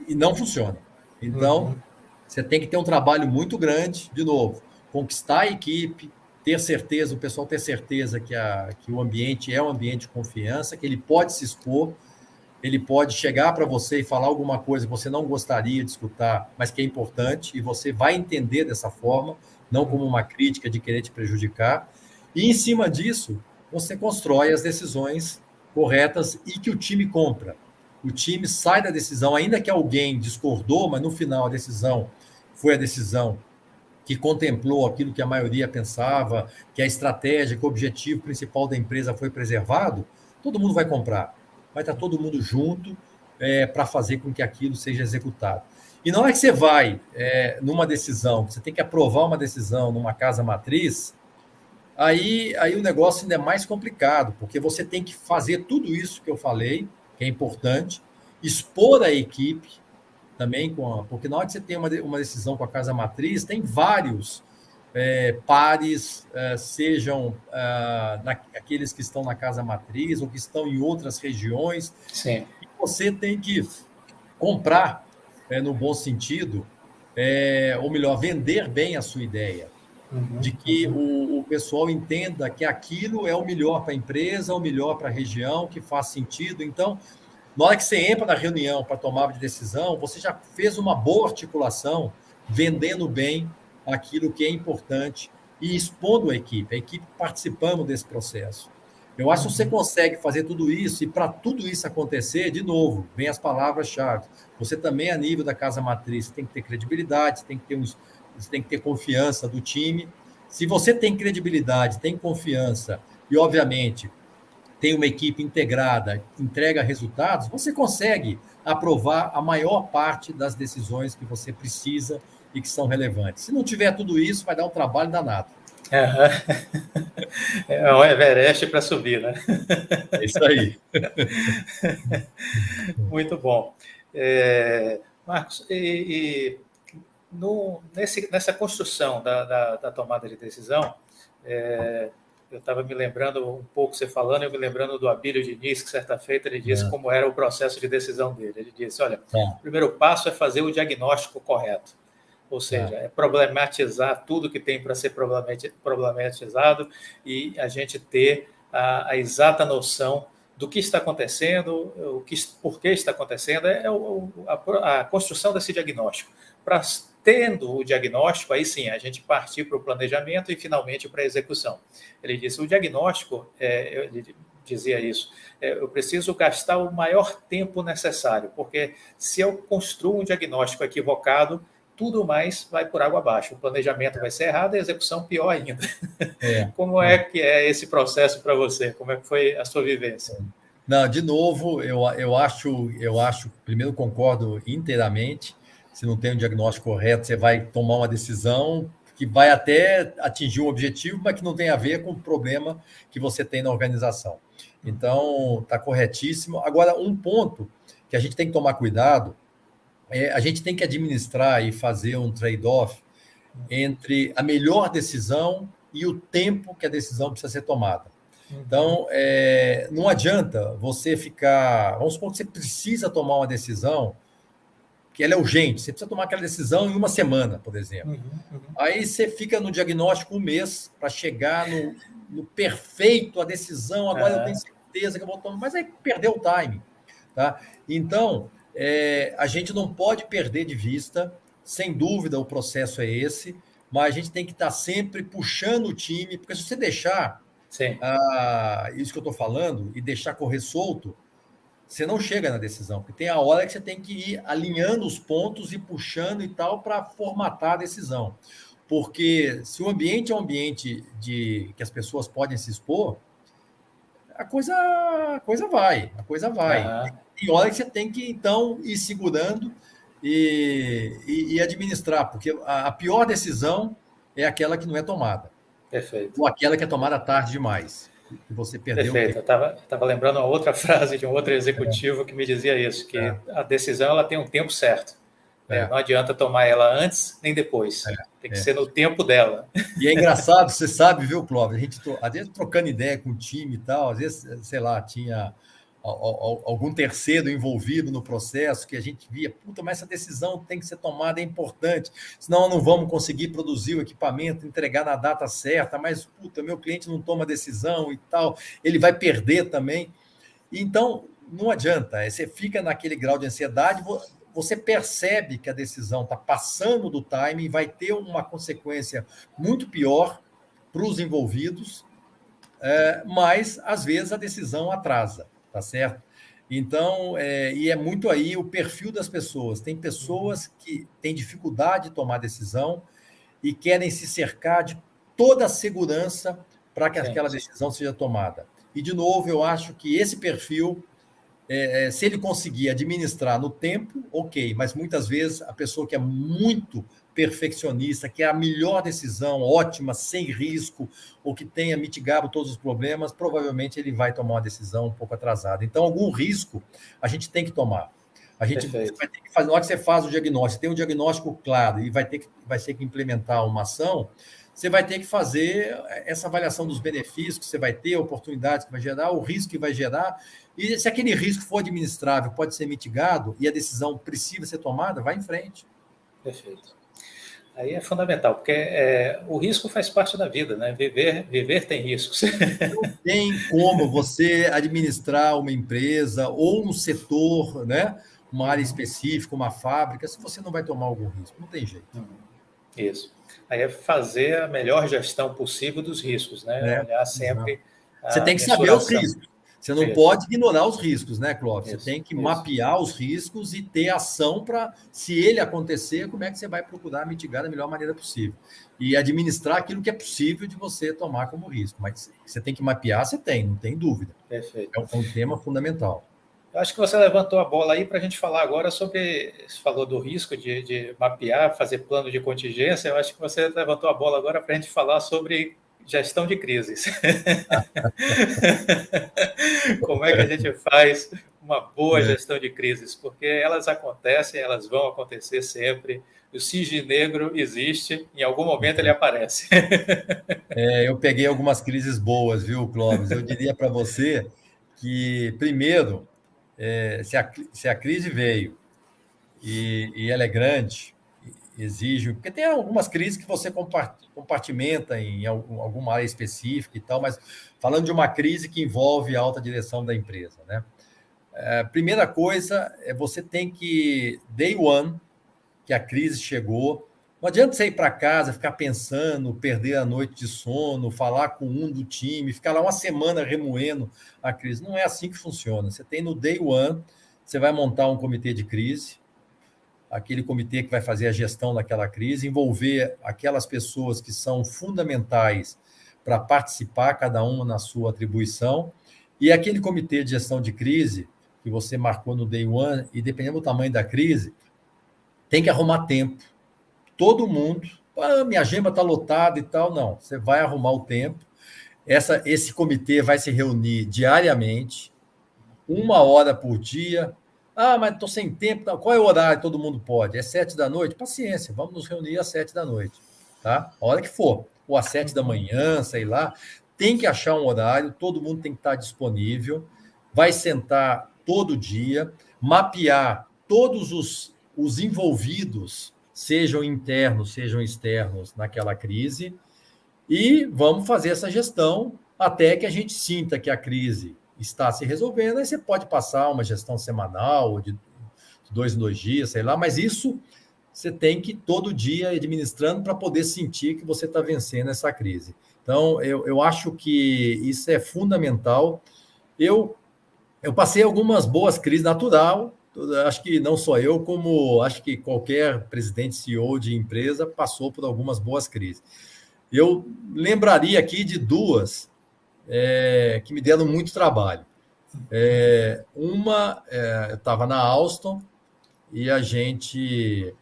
não funciona. Então, você tem que ter um trabalho muito grande, de novo, conquistar a equipe, ter certeza, o pessoal ter certeza que o ambiente é um ambiente de confiança, que ele pode se expor, ele pode chegar para você e falar alguma coisa que você não gostaria de escutar, mas que é importante, e você vai entender dessa forma, não como uma crítica de querer te prejudicar. E, em cima disso, você constrói as decisões corretas e que o time compra. O time sai da decisão, ainda que alguém discordou, mas no final a decisão foi a decisão que contemplou aquilo que a maioria pensava, que a estratégia, que o objetivo principal da empresa foi preservado, todo mundo vai comprar. Vai estar todo mundo junto para fazer com que aquilo seja executado. E na hora que você vai numa decisão, você tem que aprovar uma decisão numa casa matriz, aí o negócio ainda é mais complicado, porque você tem que fazer tudo isso que eu falei, que é importante, expor a equipe também, porque na hora que você tem uma decisão com a casa matriz, tem vários pares, sejam aqueles que estão na casa matriz ou que estão em outras regiões. Sim. E você tem que comprar, no bom sentido, ou melhor, vender bem a sua ideia. De que o pessoal entenda que aquilo é o melhor para a empresa, o melhor para a região, que faz sentido. Então, na hora que você entra na reunião para tomar de decisão, você já fez uma boa articulação, vendendo bem aquilo que é importante e expondo a equipe participando desse processo. Eu acho que você consegue fazer tudo isso, e para tudo isso acontecer, de novo, vem as palavras-chave. Você também, a nível da casa matriz, tem que ter credibilidade, você tem que ter confiança do time. Se você tem credibilidade, tem confiança e, obviamente, tem uma equipe integrada, entrega resultados, você consegue aprovar a maior parte das decisões que você precisa e que são relevantes. Se não tiver tudo isso, vai dar um trabalho danado. É um Everest para subir, né? É isso aí. Muito bom. Marcos, nessa construção da tomada de decisão, eu estava me lembrando um pouco, você falando, eu me lembrando do Abílio Diniz, que certa feita ele disse como era o processo de decisão dele. Ele disse, olha, o primeiro passo é fazer o diagnóstico correto, ou seja, é problematizar tudo que tem para ser problematizado e a gente ter a exata noção do que está acontecendo, por que está acontecendo, a construção desse diagnóstico. Tendo o diagnóstico, aí sim, a gente partir para o planejamento e, finalmente, para a execução. Ele disse, o diagnóstico, ele dizia isso, eu preciso gastar o maior tempo necessário, porque se eu construo um diagnóstico equivocado, tudo mais vai por água abaixo. O planejamento vai ser errado e a execução pior ainda. Como é que é esse processo para você? Como é que foi a sua vivência? Não, de novo, eu acho, primeiro concordo inteiramente. Se não tem um diagnóstico correto, você vai tomar uma decisão que vai até atingir um objetivo, mas que não tem a ver com o problema que você tem na organização. Então, está corretíssimo. Agora, um ponto que a gente tem que tomar cuidado a gente tem que administrar e fazer um trade-off entre a melhor decisão e o tempo que a decisão precisa ser tomada. Então, não adianta você ficar... Vamos supor que você precisa tomar uma decisão que ela é urgente. Você precisa tomar aquela decisão em uma semana, por exemplo. Aí você fica no diagnóstico um mês para chegar no perfeito, a decisão. Agora eu tenho certeza que eu vou tomar... Mas aí perdeu o time. Tá? Então, a gente não pode perder de vista, sem dúvida o processo é esse, mas a gente tem que estar sempre puxando o time, porque se você deixar isso que eu estou falando e deixar correr solto, você não chega na decisão, porque tem a hora que você tem que ir alinhando os pontos e puxando e tal para formatar a decisão. Porque se o ambiente é um ambiente que as pessoas podem se expor, a coisa vai. Tem hora que você tem que, então, ir segurando e administrar, porque a pior decisão é aquela que não é tomada. Perfeito. Ou aquela que é tomada tarde demais. Que você perdeu. Perfeito. Eu estava lembrando uma outra frase de um outro executivo que me dizia isso, que a decisão ela tem um tempo certo. Não adianta tomar ela antes nem depois. Tem que ser no tempo dela. E é engraçado, você sabe, viu, Clóvis? A gente, às vezes, trocando ideia com o time e tal, às vezes, sei lá, tinha algum terceiro envolvido no processo que a gente via, puta, mas essa decisão tem que ser tomada, é importante, senão não vamos conseguir produzir o equipamento, entregar na data certa, mas, puta, meu cliente não toma decisão e tal, ele vai perder também. Então, não adianta, você fica naquele grau de ansiedade, você percebe que a decisão está passando do time e vai ter uma consequência muito pior para os envolvidos, mas, às vezes, a decisão atrasa, tá certo? Então, e é muito aí o perfil das pessoas. Tem pessoas que têm dificuldade de tomar decisão e querem se cercar de toda a segurança para que aquela decisão seja tomada. E, de novo, eu acho que esse perfil, se ele conseguir administrar no tempo, ok, mas muitas vezes a pessoa que é muito perfeccionista, que é a melhor decisão, ótima, sem risco, ou que tenha mitigado todos os problemas, provavelmente ele vai tomar uma decisão um pouco atrasada. Então, algum risco a gente tem que tomar. A gente vai ter que fazer, na hora que você faz o diagnóstico, tem um diagnóstico claro e vai ter que implementar uma ação, você vai ter que fazer essa avaliação dos benefícios que você vai ter, oportunidades que vai gerar, o risco que vai gerar, e se aquele risco for administrável, pode ser mitigado, e a decisão precisa ser tomada, vai em frente. Perfeito. Aí é fundamental, porque o risco faz parte da vida, né? Viver tem riscos. Não tem como você administrar uma empresa ou um setor, né? Uma área específica, uma fábrica, se você não vai tomar algum risco. Não tem jeito. Isso. Aí é fazer a melhor gestão possível dos riscos, né? Olhar sempre. Você tem que saber os riscos. Você não pode ignorar os riscos, né, Clóvis? Você tem que mapear os riscos e ter ação para, se ele acontecer, como é que você vai procurar mitigar da melhor maneira possível. E administrar aquilo que é possível de você tomar como risco. Mas você tem que mapear, você tem, não tem dúvida. Perfeito. É um tema fundamental. Eu acho que você levantou a bola aí para a gente falar agora sobre... Você falou do risco de mapear, fazer plano de contingência. Eu acho que você levantou a bola agora para a gente falar sobre gestão de crises. Como é que a gente faz uma boa gestão de crises? Porque elas acontecem, elas vão acontecer sempre. O cisne negro existe, em algum momento ele aparece. Eu peguei algumas crises boas, viu, Clóvis? Eu diria para você que, primeiro, se a crise veio e ela é grande, exige... Porque tem algumas crises que você compartimenta em alguma área específica e tal, mas falando de uma crise que envolve a alta direção da empresa, né? Primeira coisa, você tem que, day one, que a crise chegou, não adianta você ir para casa, ficar pensando, perder a noite de sono, falar com um do time, ficar lá uma semana remoendo a crise. Não é assim que funciona. Você tem no day one, você vai montar um comitê de crise, aquele comitê que vai fazer a gestão daquela crise, envolver aquelas pessoas que são fundamentais para participar, cada uma na sua atribuição, e aquele comitê de gestão de crise que você marcou no day one, e dependendo do tamanho da crise, tem que arrumar tempo. Todo mundo, minha agenda está lotada e tal, não, você vai arrumar o tempo, esse comitê vai se reunir diariamente, 1 hora por dia. Mas estou sem tempo. Qual é o horário que todo mundo pode? É 7 da noite? Paciência, vamos nos reunir às 7 da noite. Tá? A hora que for. Ou às 7 da manhã, sei lá. Tem que achar um horário, todo mundo tem que estar disponível. Vai sentar todo dia, mapear todos os envolvidos, sejam internos, sejam externos, naquela crise, e vamos fazer essa gestão até que a gente sinta que a crise está se resolvendo. Aí você pode passar uma gestão semanal, de 2 em 2 dias, sei lá, mas isso você tem que todo dia administrando para poder sentir que você está vencendo essa crise. Então, eu acho que isso é fundamental. Eu passei algumas boas crises natural, acho que não só eu, como acho que qualquer presidente, CEO de empresa passou por algumas boas crises. Eu lembraria aqui de 2 que me deram muito trabalho. Uma, eu estava na Alstom e a gente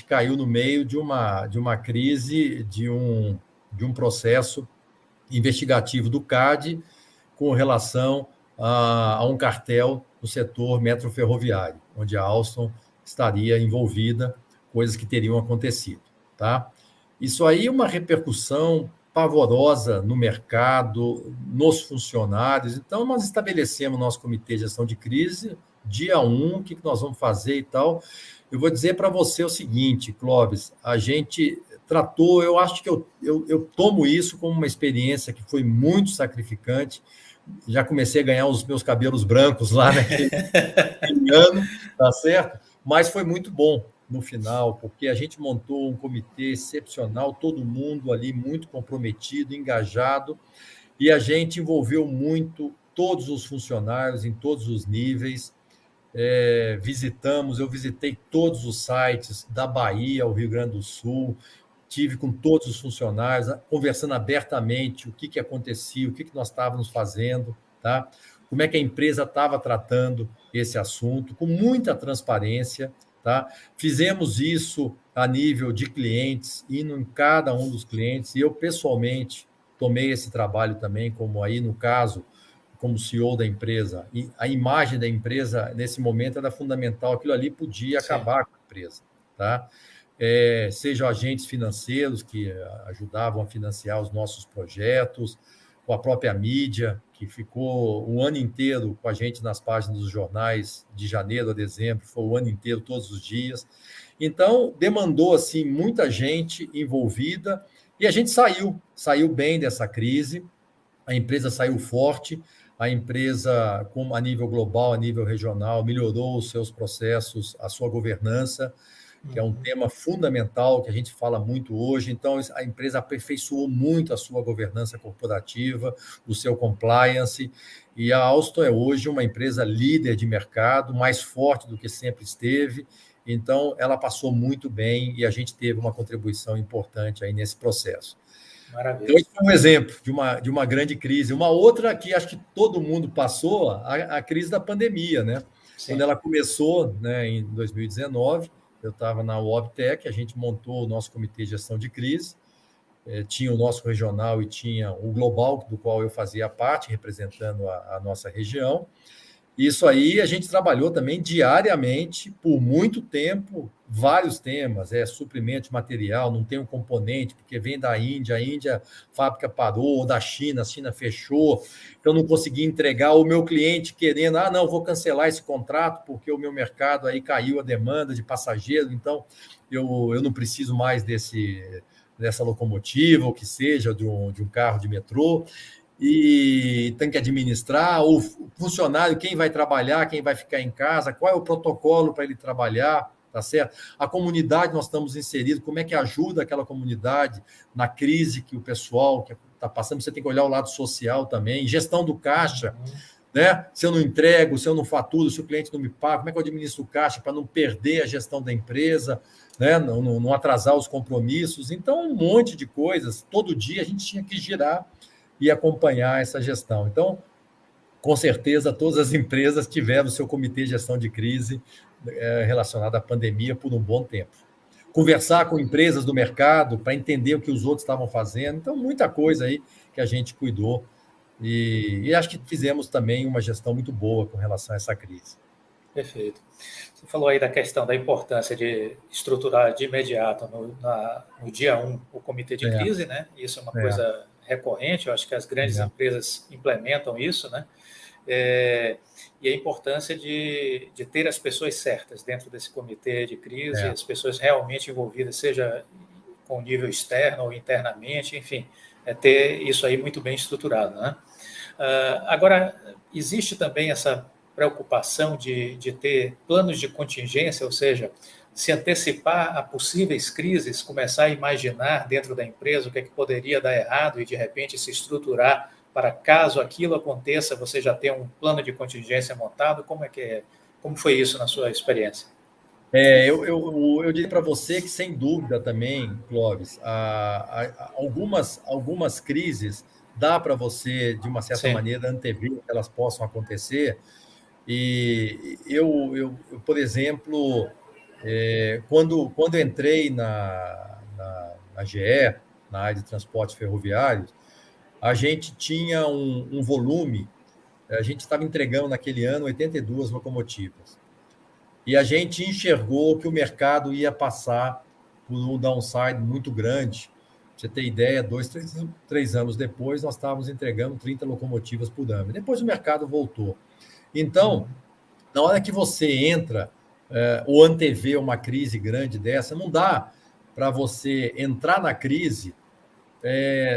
caiu no meio de uma crise, de um processo investigativo do CAD com relação a um cartel no setor metroferroviário, onde a Alstom estaria envolvida, coisas que teriam acontecido. Tá? Isso aí é uma repercussão pavorosa no mercado, nos funcionários. Então, nós estabelecemos nosso comitê de gestão de crise, dia 1, o que nós vamos fazer e tal. Eu vou dizer para você o seguinte, Clóvis, a gente tratou, eu acho que eu tomo isso como uma experiência que foi muito sacrificante. Já comecei a ganhar os meus cabelos brancos lá naquele ano, tá certo? Mas foi muito bom no final, porque a gente montou um comitê excepcional, todo mundo ali muito comprometido, engajado, e a gente envolveu muito todos os funcionários em todos os níveis. Eu visitei todos os sites da Bahia ao Rio Grande do Sul, tive com todos os funcionários, conversando abertamente o que acontecia, o que nós estávamos fazendo, tá? Como é que a empresa estava tratando esse assunto, com muita transparência, tá? Fizemos isso a nível de clientes, indo em cada um dos clientes, e eu, pessoalmente, tomei esse trabalho também, como aí no caso, como CEO da empresa, e a imagem da empresa, nesse momento, era fundamental, aquilo ali podia acabar com a empresa, tá? Sejam agentes financeiros que ajudavam a financiar os nossos projetos, ou a própria mídia, que ficou o ano inteiro com a gente nas páginas dos jornais, de janeiro a dezembro, foi o ano inteiro, todos os dias. Então, demandou assim muita gente envolvida, e a gente saiu bem dessa crise, a empresa saiu forte, a empresa, como a nível global, a nível regional, melhorou os seus processos, a sua governança, que é um tema fundamental que a gente fala muito hoje. Então, a empresa aperfeiçoou muito a sua governança corporativa, o seu compliance, e a Alstom é hoje uma empresa líder de mercado, mais forte do que sempre esteve. Então, ela passou muito bem e a gente teve uma contribuição importante aí nesse processo. Maravilha. Então, esse foi um exemplo de uma grande crise. Uma outra que acho que todo mundo passou, a crise da pandemia, né? Sim. Quando ela começou, né, em 2019, eu estava na Wobtec, a gente montou o nosso comitê de gestão de crise, tinha o nosso regional e tinha o global, do qual eu fazia parte, representando a nossa região. Isso aí a gente trabalhou também diariamente, por muito tempo, vários temas, suprimento de material, não tem um componente, porque vem da Índia, a Índia, a fábrica parou, ou da China, a China fechou, então não consegui entregar, o meu cliente querendo, não, vou cancelar esse contrato, porque o meu mercado aí caiu a demanda de passageiro, então eu não preciso mais dessa locomotiva, ou que seja, de um carro de metrô, e tem que administrar, o funcionário, quem vai trabalhar, quem vai ficar em casa, qual é o protocolo para ele trabalhar, tá certo? A comunidade nós estamos inseridos, como é que ajuda aquela comunidade na crise que o pessoal que está passando, você tem que olhar o lado social também, gestão do caixa, né? Se eu não entrego, se eu não faturo, se o cliente não me paga, como é que eu administro o caixa para não perder a gestão da empresa, né? Não atrasar os compromissos, então um monte de coisas, todo dia a gente tinha que girar e acompanhar essa gestão. Então, com certeza, todas as empresas tiveram o seu comitê de gestão de crise relacionado à pandemia por um bom tempo. Conversar com empresas do mercado para entender o que os outros estavam fazendo. Então, muita coisa aí que a gente cuidou. E acho que fizemos também uma gestão muito boa com relação a essa crise. Perfeito. Você falou aí da questão da importância de estruturar de imediato, no dia 1, o comitê de crise, né? Isso é uma coisa recorrente, eu acho que as grandes empresas implementam isso, né? E a importância de ter as pessoas certas dentro desse comitê de crise, as pessoas realmente envolvidas, seja com nível externo ou internamente, enfim, ter isso aí muito bem estruturado, né? Agora, existe também essa preocupação de ter planos de contingência, ou seja, se antecipar a possíveis crises, começar a imaginar dentro da empresa o que é que poderia dar errado e, de repente, se estruturar para caso aquilo aconteça, você já ter um plano de contingência montado? Como foi isso na sua experiência? Eu diria para você que, sem dúvida também, Clóvis, algumas crises dá para você, de uma certa maneira, antever que elas possam acontecer. E eu por exemplo, quando eu entrei na GE, na área de transportes ferroviários, a gente tinha um volume, a gente estava entregando naquele ano 82 locomotivas. E a gente enxergou que o mercado ia passar por um downside muito grande. Pra você ter ideia, 3 anos depois, nós estávamos entregando 30 locomotivas por ano. Depois o mercado voltou. Então, na hora que você entra ou antevê uma crise grande dessa, não dá para você entrar na crise,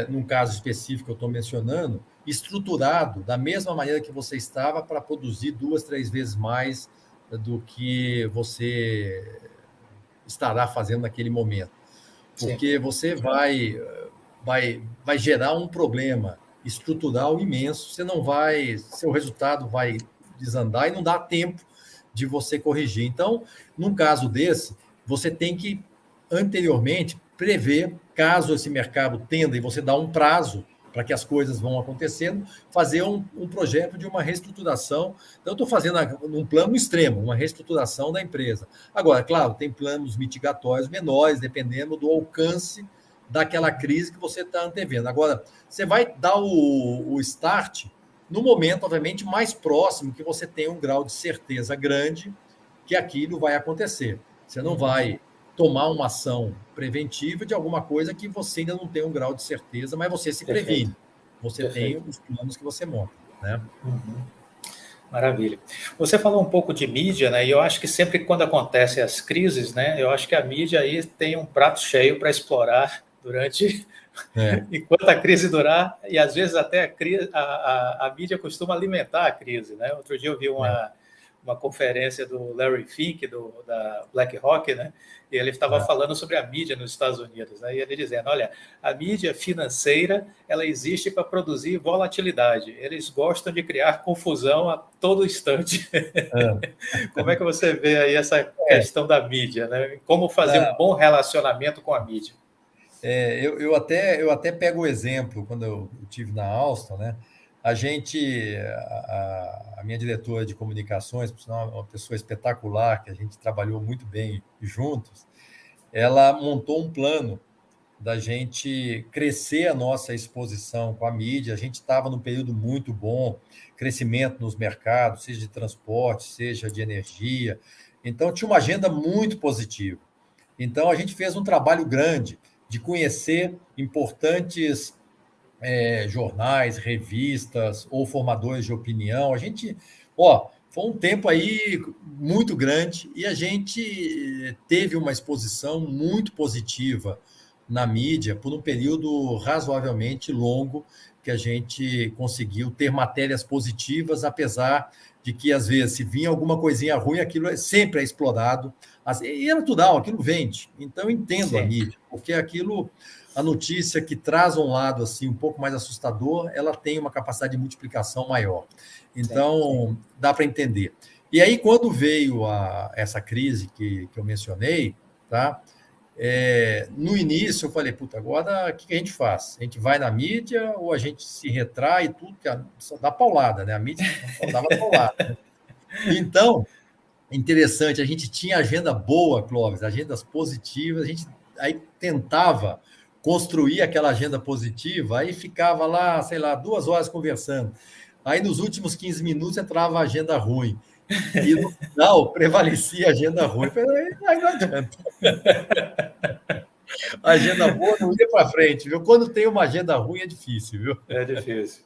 num caso específico que eu estou mencionando, estruturado da mesma maneira que você estava para produzir 2, 3 vezes mais do que você estará fazendo naquele momento. Porque Sim. Você vai gerar um problema estrutural imenso, seu resultado vai desandar e não dá tempo de você corrigir. Então, num caso desse, você tem que, anteriormente, prever, caso esse mercado tenda e você dá um prazo para que as coisas vão acontecendo, fazer um projeto de uma reestruturação. Então, eu estou fazendo um plano extremo, uma reestruturação da empresa. Agora, claro, tem planos mitigatórios menores, dependendo do alcance daquela crise que você está antevendo. Agora, você vai dar o start no momento, obviamente, mais próximo, que você tem um grau de certeza grande que aquilo vai acontecer. Você não vai tomar uma ação preventiva de alguma coisa que você ainda não tem um grau de certeza, mas você se previne. Você tem os planos que você monta, né? Maravilha. Você falou um pouco de mídia, né? E eu acho que sempre quando acontecem as crises, né? Eu acho que a mídia aí tem um prato cheio para explorar durante enquanto a crise durar, e às vezes até a mídia costuma alimentar a crise, né? Outro dia eu vi uma conferência do Larry Fink, da BlackRock, né? E ele estava falando sobre a mídia nos Estados Unidos, né? E ele dizendo, olha, a mídia financeira, ela existe para produzir volatilidade. Eles gostam de criar confusão a todo instante. Como é que você vê aí essa questão da mídia, né? Como fazer um bom relacionamento com a mídia? Eu até pego o exemplo, quando eu estive na Alstom, né? A minha diretora de comunicações, uma pessoa espetacular, que a gente trabalhou muito bem juntos, ela montou um plano da gente crescer a nossa exposição com a mídia. A gente estava num período muito bom, crescimento nos mercados, seja de transporte, seja de energia. Então, tinha uma agenda muito positiva. Então, a gente fez um trabalho grande de conhecer importantes jornais, revistas ou formadores de opinião. A gente, foi um tempo aí muito grande e a gente teve uma exposição muito positiva na mídia por um período razoavelmente longo, que a gente conseguiu ter matérias positivas, apesar de que, às vezes, se vinha alguma coisinha ruim, aquilo sempre é explorado. E é natural, aquilo vende. Então, eu entendo a mídia, porque aquilo... A notícia que traz um lado assim um pouco mais assustador, ela tem uma capacidade de multiplicação maior. Então, dá para entender. E aí, quando veio essa crise que eu mencionei, tá? No início, eu falei, agora o que a gente faz? A gente vai na mídia ou a gente se retrai e tudo? Só dá paulada, né? A mídia só dava paulada. Então, interessante, a gente tinha agenda boa, Clóvis, agendas positivas, a gente aí tentava construir aquela agenda positiva, aí ficava lá, 2 horas conversando. Aí, nos últimos 15 minutos, entrava a agenda ruim. E, no final, prevalecia a agenda ruim. Aí não adianta. A agenda boa não ia para frente, viu? Quando tem uma agenda ruim, é difícil, viu? É difícil.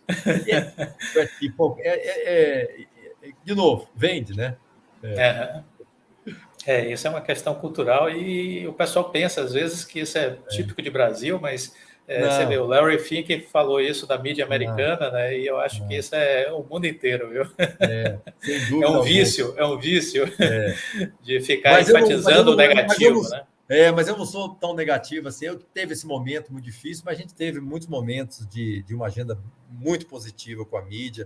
De novo, vende, né? Isso é uma questão cultural e o pessoal pensa, às vezes, que isso é típico de Brasil, mas você vê, o Larry Fink falou isso da mídia americana, né? E eu acho que isso é o mundo inteiro, viu? Sem dúvida. É um vício de ficar enfatizando o negativo, né? Mas eu não sou tão negativo assim. Eu teve esse momento muito difícil, mas a gente teve muitos momentos de uma agenda muito positiva com a mídia,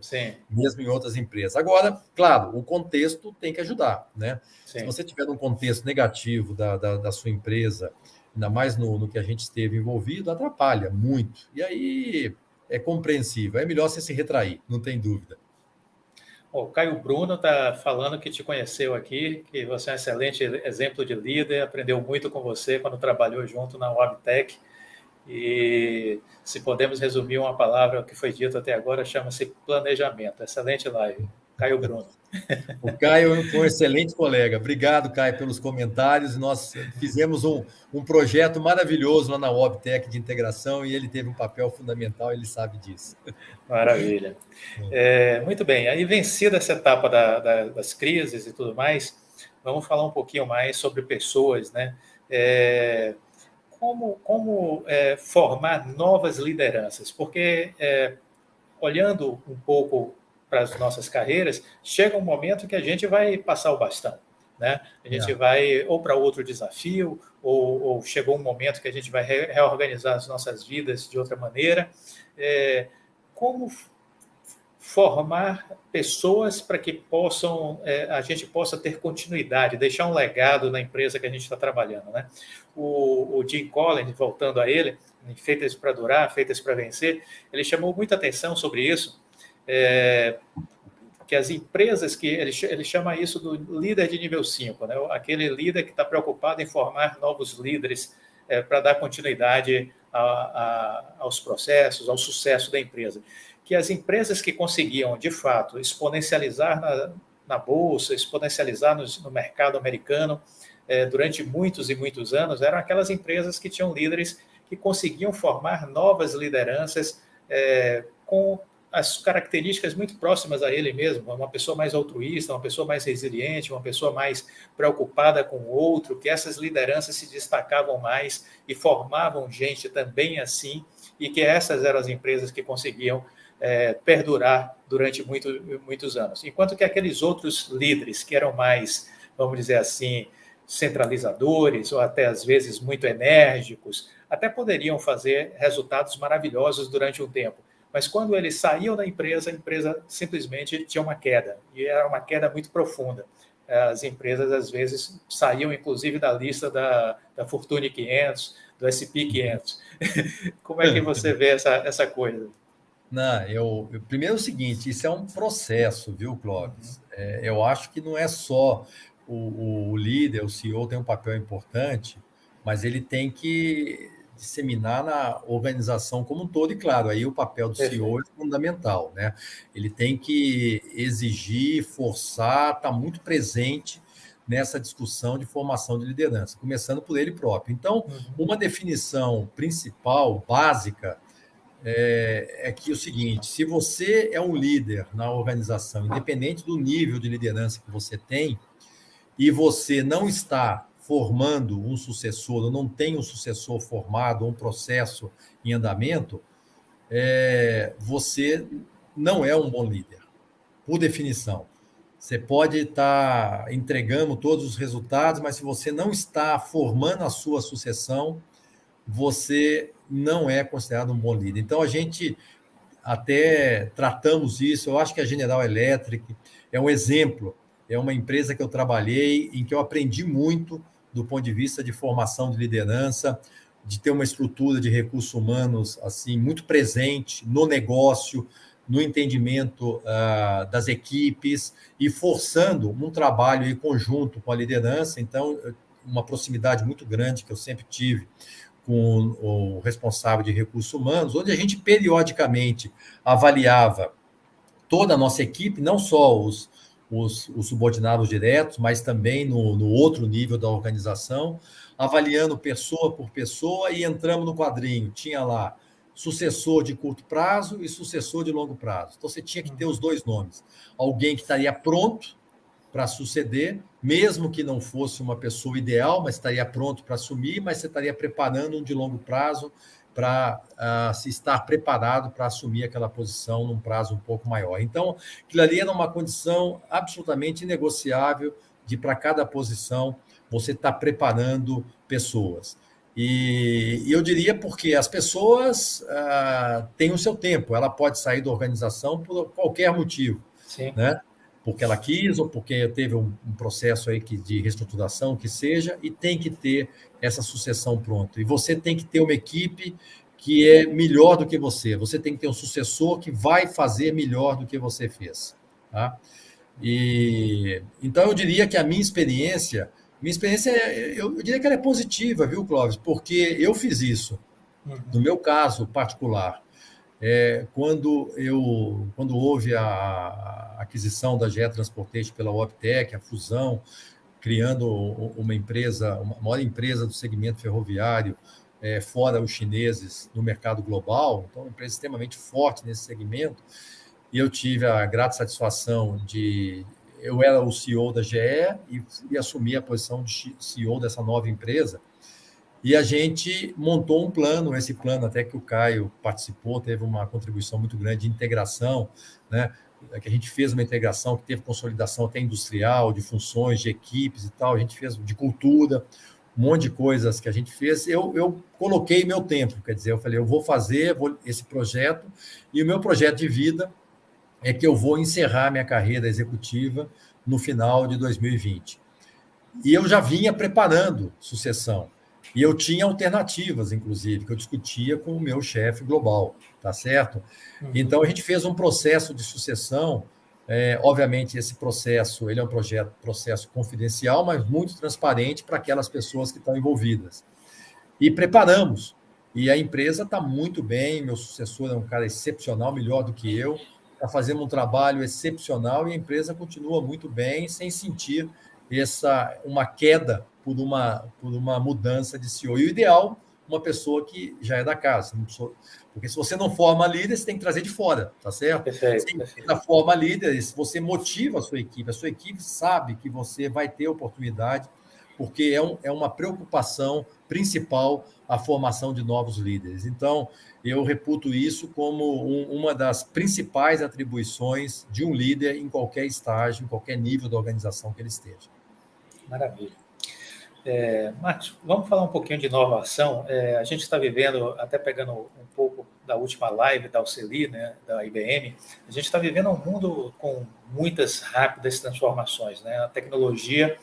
mesmo em outras empresas. Agora, claro, o contexto tem que ajudar, né? Se você tiver um contexto negativo da sua empresa, ainda mais no que a gente esteve envolvido, atrapalha muito. E aí é compreensível. É melhor você se retrair, não tem dúvida. O Caio Bruno está falando que te conheceu aqui, que você é um excelente exemplo de líder, aprendeu muito com você quando trabalhou junto na Wabtec. E se podemos resumir uma palavra que foi dita até agora, chama-se planejamento. Excelente live. Caio Bruno. O Caio foi um excelente colega. Obrigado, Caio, pelos comentários. Nós fizemos um projeto maravilhoso lá na Wobtec de integração e ele teve um papel fundamental, ele sabe disso. Maravilha. Muito bem. Aí, vencida essa etapa das crises e tudo mais, vamos falar um pouquinho mais sobre pessoas, né? Como formar novas lideranças? Porque, olhando um pouco para as nossas carreiras, chega um momento que a gente vai passar o bastão, né? A gente vai ou para outro desafio, ou chegou um momento que a gente vai reorganizar as nossas vidas de outra maneira. Como formar pessoas para que a gente possa ter continuidade, deixar um legado na empresa que a gente está trabalhando, né? O Jim Collins, voltando a ele, em Feitas para Durar, Feitas para Vencer, ele chamou muita atenção sobre isso, que as empresas que ele chama isso do líder de nível 5, né? Aquele líder que está preocupado em formar novos líderes para dar continuidade aos processos, ao sucesso da empresa. Que as empresas que conseguiam, de fato, exponencializar na bolsa, exponencializar no mercado americano durante muitos e muitos anos, eram aquelas empresas que tinham líderes que conseguiam formar novas lideranças com as características muito próximas a ele mesmo, uma pessoa mais altruísta, uma pessoa mais resiliente, uma pessoa mais preocupada com o outro, que essas lideranças se destacavam mais e formavam gente também assim, e que essas eram as empresas que conseguiam perdurar durante muitos anos. Enquanto que aqueles outros líderes que eram mais, vamos dizer assim, centralizadores, ou até às vezes muito enérgicos, até poderiam fazer resultados maravilhosos durante um tempo. Mas quando eles saíam da empresa, a empresa simplesmente tinha uma queda, e era uma queda muito profunda. As empresas, às vezes, saíam, inclusive, da lista da Fortune 500, do S&P 500. Como é que você vê essa coisa? Não, primeiro é o seguinte, isso é um processo, viu, Clóvis? Eu acho que não é só o líder, o CEO tem um papel importante, mas ele tem que disseminar na organização como um todo, e claro, aí o papel do CEO é fundamental, né? Ele tem que exigir, forçar, estar muito presente nessa discussão de formação de liderança, começando por ele próprio. Então, uma definição principal, básica, é que é o seguinte: se você é um líder na organização, independente do nível de liderança que você tem, e você não está formando um sucessor, ou não tem um sucessor formado, um processo em andamento, você não é um bom líder, por definição. Você pode estar entregando todos os resultados, mas se você não está formando a sua sucessão, você não é considerado um bom líder. Então, a gente até tratamos isso. Eu acho que a General Electric é um exemplo, é uma empresa que eu trabalhei, em que eu aprendi muito do ponto de vista de formação de liderança, de ter uma estrutura de recursos humanos assim muito presente no negócio, no entendimento das equipes e forçando um trabalho em conjunto com a liderança. Então, uma proximidade muito grande que eu sempre tive com o responsável de recursos humanos, onde a gente periodicamente avaliava toda a nossa equipe, não só os subordinados diretos, mas também no outro nível da organização, avaliando pessoa por pessoa, e entramos no quadrinho. Tinha lá sucessor de curto prazo e sucessor de longo prazo. Então, você tinha que ter os dois nomes. Alguém que estaria pronto para suceder, mesmo que não fosse uma pessoa ideal, mas estaria pronto para assumir, mas você estaria preparando um de longo prazo para se estar preparado para assumir aquela posição num prazo um pouco maior. Então, aquilo ali era uma condição absolutamente inegociável de, para cada posição, você estar preparando pessoas. E eu diria porque as pessoas têm o seu tempo, ela pode sair da organização por qualquer motivo, Sim. Né? Porque ela quis ou porque teve um processo aí de reestruturação, que seja, e tem que ter essa sucessão pronta. E você tem que ter uma equipe que é melhor do que você. Você tem que ter um sucessor que vai fazer melhor do que você fez. Tá? Então, eu diria que a minha experiência, eu diria que ela é positiva, viu, Clóvis? Porque eu fiz isso. No meu caso particular, Quando houve a aquisição da GE Transportation pela Waptec, a fusão, criando uma maior empresa do segmento ferroviário, fora os chineses, no mercado global, então uma empresa extremamente forte nesse segmento, e eu tive a grata satisfação eu era o CEO da GE e assumi a posição de CEO dessa nova empresa, e a gente montou um plano, esse plano até que o Caio participou, teve uma contribuição muito grande de integração, né? Que a gente fez uma integração que teve consolidação até industrial, de funções, de equipes e tal, a gente fez de cultura, um monte de coisas que a gente fez. Eu coloquei meu tempo, quer dizer, eu falei, eu vou fazer esse projeto, e o meu projeto de vida é que eu vou encerrar minha carreira executiva no final de 2020. E eu já vinha preparando sucessão. E eu tinha alternativas, inclusive, que eu discutia com o meu chefe global, tá certo? Então, a gente fez um processo de sucessão. Obviamente, esse processo ele é um processo confidencial, mas muito transparente para aquelas pessoas que estão envolvidas. E preparamos. E a empresa está muito bem, meu sucessor é um cara excepcional, melhor do que eu, está fazendo um trabalho excepcional e a empresa continua muito bem, sem sentir uma queda por uma mudança de CEO. E o ideal, uma pessoa que já é da casa. Porque se você não forma líder, você tem que trazer de fora, tá certo? Perfeito. Se você forma líderes, você motiva a sua equipe sabe que você vai ter oportunidade, porque é uma preocupação principal a formação de novos líderes. Então, eu reputo isso como uma das principais atribuições de um líder em qualquer estágio, em qualquer nível da organização que ele esteja. Maravilha. Marcos, vamos falar um pouquinho de inovação. A gente está vivendo, até pegando um pouco da última live da Alceli, né, da IBM, a gente está vivendo um mundo com muitas rápidas transformações, né? A tecnologia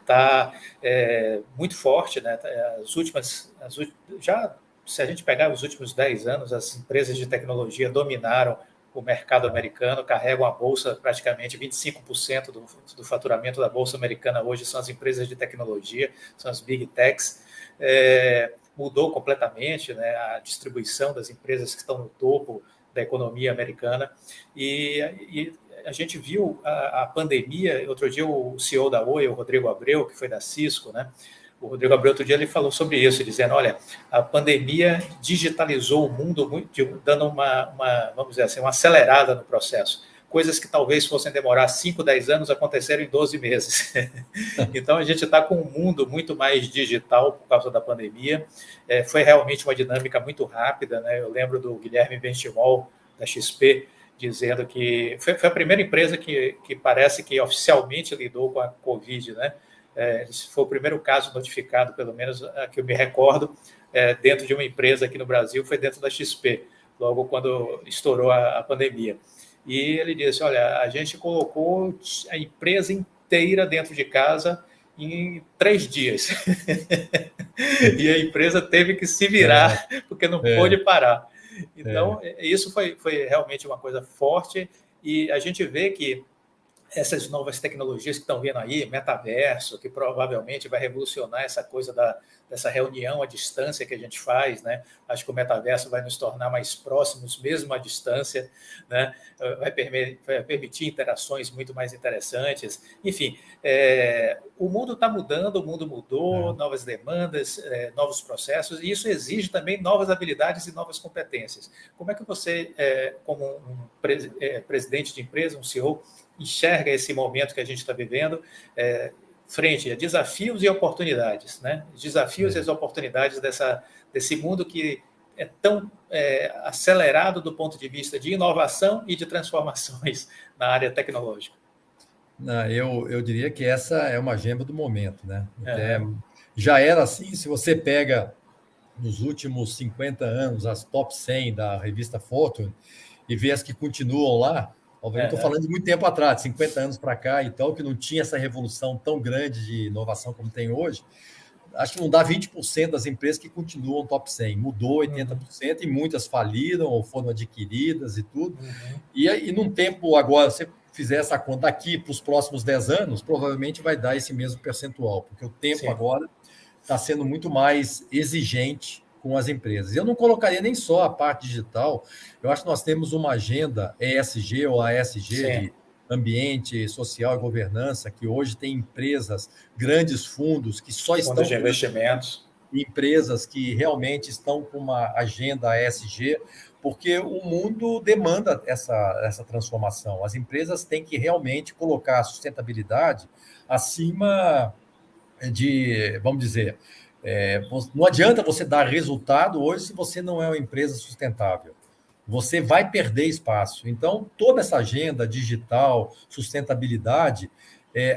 está muito forte, né? Já, se a gente pegar os últimos 10 anos, as empresas de tecnologia dominaram o mercado americano, carregam a bolsa, praticamente 25% do faturamento da bolsa americana hoje são as empresas de tecnologia, são as big techs. Mudou completamente, né, a distribuição das empresas que estão no topo da economia americana, e a gente viu a pandemia. Outro dia o CEO da Oi, o Rodrigo Abreu, que foi da Cisco, né? O Rodrigo Abreu, outro dia, ele falou sobre isso, dizendo, olha, a pandemia digitalizou o mundo, muito, dando vamos dizer assim, uma acelerada no processo. Coisas que talvez fossem demorar 5, 10 anos, aconteceram em 12 meses. Então, a gente está com um mundo muito mais digital por causa da pandemia. Foi realmente uma dinâmica muito rápida, né? Eu lembro do Guilherme Benchimol, da XP, dizendo que foi a primeira empresa que parece que oficialmente lidou com a Covid, né? Esse foi o primeiro caso notificado, pelo menos que eu me recordo, dentro de uma empresa aqui no Brasil, foi dentro da XP, logo quando estourou a pandemia. E ele disse, olha, a gente colocou a empresa inteira dentro de casa em 3 dias. E a empresa teve que se virar, porque não pôde parar. Então, isso foi realmente uma coisa forte, e a gente vê que essas novas tecnologias que estão vindo aí, metaverso, que provavelmente vai revolucionar essa coisa dessa reunião à distância que a gente faz, né? Acho que o metaverso vai nos tornar mais próximos, mesmo à distância, né? Vai permitir interações muito mais interessantes. Enfim, o mundo está mudando, o mundo mudou, novas demandas, novos processos, e isso exige também novas habilidades e novas competências. Como é que você, como um presidente de empresa, um CEO, enxerga esse momento que a gente está vivendo frente a desafios e oportunidades, né? Desafios e as oportunidades desse mundo que é tão acelerado do ponto de vista de inovação e de transformações na área tecnológica. Eu diria que essa é uma agenda do momento, né? Já era assim, se você pega nos últimos 50 anos as top 100 da revista Fortune e vê as que continuam lá. Obviamente, estou falando de muito tempo atrás, 50 anos para cá e tal, que não tinha essa revolução tão grande de inovação como tem hoje. Acho que não dá 20% das empresas que continuam top 100. Mudou 80% e muitas faliram ou foram adquiridas e tudo. E num tempo agora, se você fizer essa conta daqui para os próximos 10 anos, provavelmente vai dar esse mesmo percentual, porque o tempo agora está sendo muito mais exigente com as empresas. Eu não colocaria nem só a parte digital, eu acho que nós temos uma agenda ESG ou ASG de ambiente social e governança, que hoje tem empresas, grandes fundos, que só estão... Fundos de investimentos. Empresas que realmente estão com uma agenda ESG, porque o mundo demanda essa transformação. As empresas têm que realmente colocar a sustentabilidade acima de, vamos dizer, não adianta você dar resultado hoje se você não é uma empresa sustentável. Você vai perder espaço. Então, toda essa agenda digital, sustentabilidade,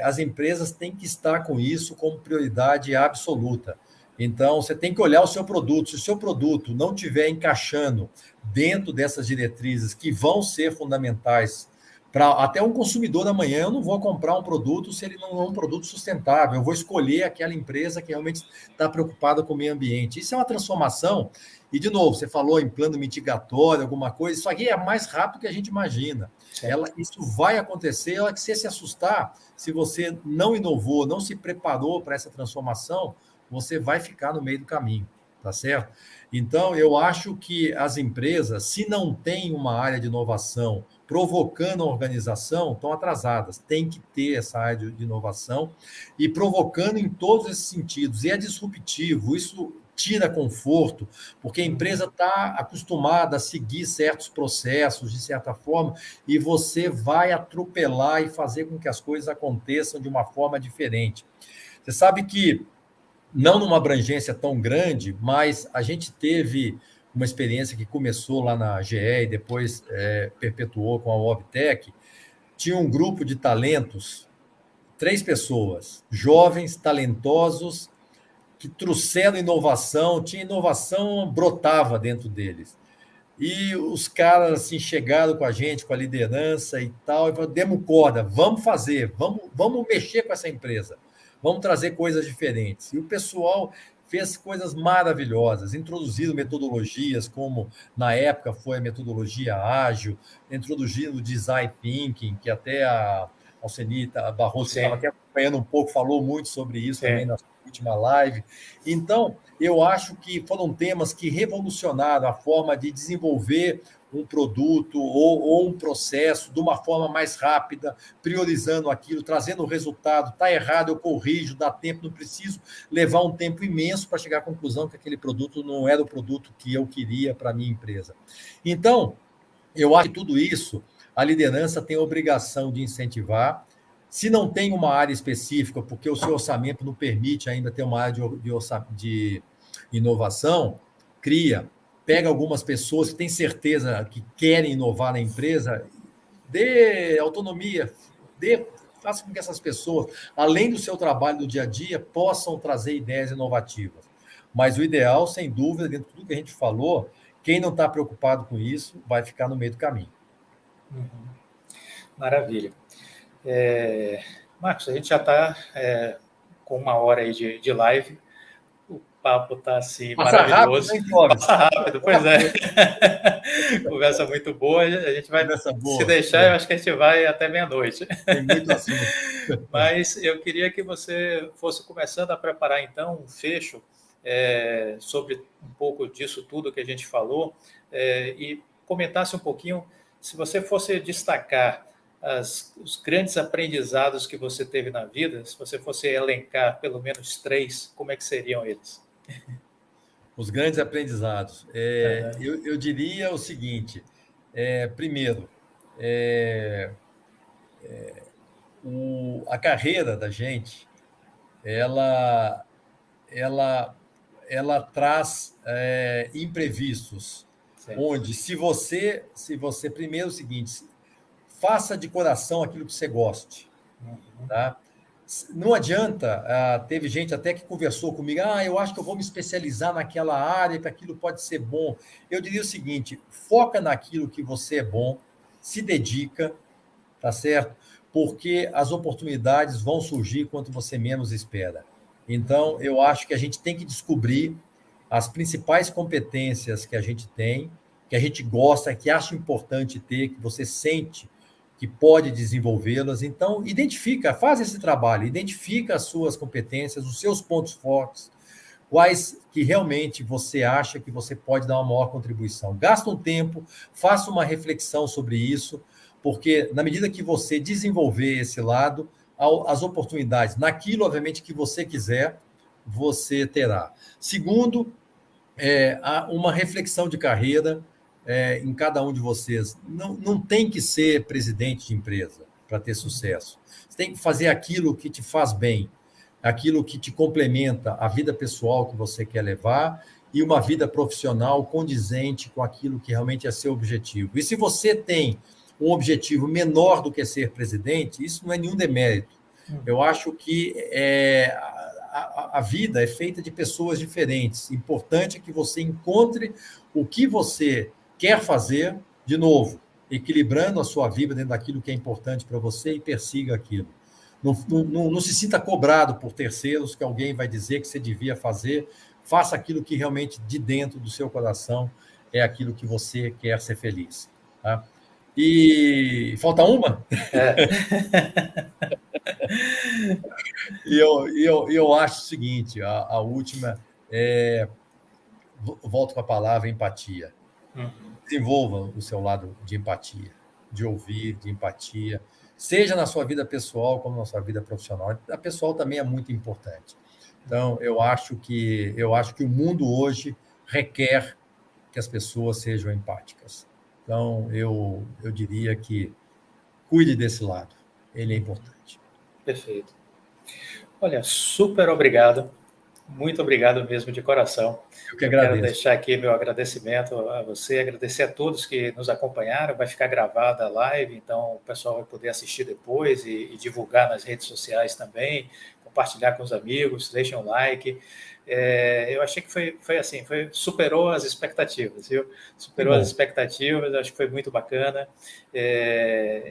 as empresas têm que estar com isso como prioridade absoluta. Então, você tem que olhar o seu produto. Se o seu produto não estiver encaixando dentro dessas diretrizes que vão ser fundamentais para até um consumidor amanhã, eu não vou comprar um produto se ele não é um produto sustentável. Eu vou escolher aquela empresa que realmente está preocupada com o meio ambiente. Isso é uma transformação. E, de novo, você falou em plano mitigatório, alguma coisa, isso aqui é mais rápido que a gente imagina. Isso vai acontecer, ela que você se assustar, se você não inovou, não se preparou para essa transformação, você vai ficar no meio do caminho, tá certo? Então, eu acho que as empresas, se não têm uma área de inovação provocando a organização, estão atrasadas. Tem que ter essa área de inovação e provocando em todos esses sentidos. E é disruptivo, isso tira conforto, porque a empresa está acostumada a seguir certos processos, de certa forma, e você vai atropelar e fazer com que as coisas aconteçam de uma forma diferente. Você sabe que não numa abrangência tão grande, mas a gente teve uma experiência que começou lá na GE e depois perpetuou com a Wobtec. Tinha um grupo de talentos, 3 pessoas, jovens, talentosos, que trouxeram inovação, tinha inovação, brotava dentro deles. E os caras assim, chegaram com a gente, com a liderança e tal, e falaram, demos corda, vamos fazer, vamos mexer com essa empresa. Vamos trazer coisas diferentes. E o pessoal fez coisas maravilhosas, introduziram metodologias como, na época, foi a metodologia ágil, introduzindo o design thinking, que até a Alcenita Barroso, que estava até acompanhando um pouco, falou muito sobre isso também na última live. Então, eu acho que foram temas que revolucionaram a forma de desenvolver um produto ou um processo de uma forma mais rápida, priorizando aquilo, trazendo o resultado. Está errado, eu corrijo, dá tempo, não preciso levar um tempo imenso para chegar à conclusão que aquele produto não era o produto que eu queria para a minha empresa. Então, eu acho que tudo isso, a liderança tem a obrigação de incentivar. Se não tem uma área específica, porque o seu orçamento não permite ainda ter uma área de inovação, cria. Pega algumas pessoas que têm certeza que querem inovar na empresa, dê autonomia, faça com que essas pessoas, além do seu trabalho do dia a dia, possam trazer ideias inovativas. Mas o ideal, sem dúvida, dentro de tudo que a gente falou, quem não está preocupado com isso vai ficar no meio do caminho. Maravilha. Marcos, a gente já está com 1 hora aí de live. O papo está assim, maravilhoso. Passa rápido, pois é. Conversa muito boa. A gente vai, se deixar, eu acho que a gente vai até meia-noite. Tem muito assunto. Mas eu queria que você fosse começando a preparar, então, um fecho sobre um pouco disso tudo que a gente falou e comentasse um pouquinho, se você fosse destacar os grandes aprendizados que você teve na vida, se você fosse elencar pelo menos 3, como é que seriam eles? Os grandes aprendizados. Eu diria o seguinte, primeiro, a carreira da gente, ela traz imprevistos, onde se você primeiro o seguinte, faça de coração aquilo que você goste, tá? Não adianta, teve gente até que conversou comigo, eu acho que eu vou me especializar naquela área, que aquilo pode ser bom. Eu diria o seguinte, foca naquilo que você é bom, se dedica, tá certo? Porque as oportunidades vão surgir quanto você menos espera. Então, eu acho que a gente tem que descobrir as principais competências que a gente tem, que a gente gosta, que acha importante ter, que você sente que pode desenvolvê-las. Então, faz esse trabalho, identifica as suas competências, os seus pontos fortes, quais que realmente você acha que você pode dar uma maior contribuição. Gasta um tempo, faça uma reflexão sobre isso, porque na medida que você desenvolver esse lado, as oportunidades, naquilo, obviamente, que você quiser, você terá. Segundo, uma reflexão de carreira em cada um de vocês. Não tem que ser presidente de empresa para ter sucesso. Você tem que fazer aquilo que te faz bem, aquilo que te complementa a vida pessoal que você quer levar e uma vida profissional condizente com aquilo que realmente é seu objetivo. E se você tem um objetivo menor do que ser presidente, isso não é nenhum demérito. Eu acho que a vida é feita de pessoas diferentes. Importante é que você encontre o que você quer fazer, de novo, equilibrando a sua vida dentro daquilo que é importante para você e persiga aquilo. Não se sinta cobrado por terceiros, que alguém vai dizer que você devia fazer. Faça aquilo que realmente, de dentro do seu coração, é aquilo que você quer ser feliz. Tá? E falta uma? E eu acho o seguinte, a última volto com a palavra empatia. Desenvolva o seu lado de empatia, de ouvir, de empatia, seja na sua vida pessoal como na sua vida profissional. A pessoal também é muito importante. Então, eu acho que o mundo hoje requer que as pessoas sejam empáticas. Então, eu diria que cuide desse lado, ele é importante. Perfeito. Olha, super obrigado. Muito obrigado mesmo, de coração. Eu que agradeço. Quero deixar aqui meu agradecimento a você, agradecer a todos que nos acompanharam. Vai ficar gravada a live, então o pessoal vai poder assistir depois e divulgar nas redes sociais também, compartilhar com os amigos, deixem um like. Eu achei que foi assim, superou as expectativas, viu? Superou as expectativas, acho que foi muito bacana.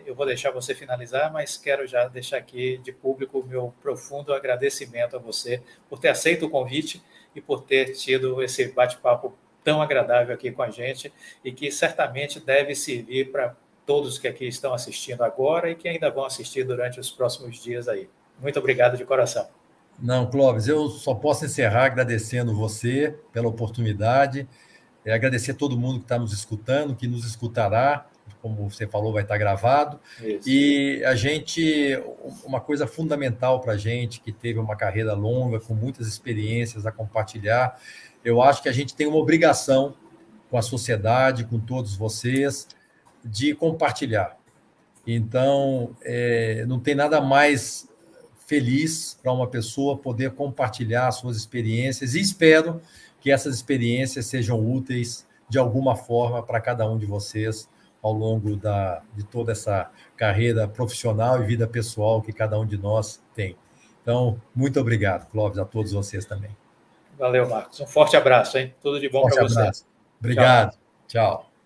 Eu vou deixar você finalizar, mas quero já deixar aqui de público o meu profundo agradecimento a você por ter aceito o convite e por ter tido esse bate-papo tão agradável aqui com a gente e que certamente deve servir para todos que aqui estão assistindo agora e que ainda vão assistir durante os próximos dias aí. Muito obrigado de coração. Não, Clóvis, eu só posso encerrar agradecendo você pela oportunidade, agradecer a todo mundo que está nos escutando, que nos escutará, como você falou, vai estar gravado. Isso. E uma coisa fundamental para a gente, que teve uma carreira longa, com muitas experiências a compartilhar, eu acho que a gente tem uma obrigação com a sociedade, com todos vocês, de compartilhar. Então, não tem nada mais feliz para uma pessoa poder compartilhar suas experiências e espero que essas experiências sejam úteis de alguma forma para cada um de vocês ao longo de toda essa carreira profissional e vida pessoal que cada um de nós tem. Então, muito obrigado, Clóvis, a todos vocês também. Valeu, Marcos. Um forte abraço, hein? Tudo de bom para você. Abraço. Obrigado. Tchau.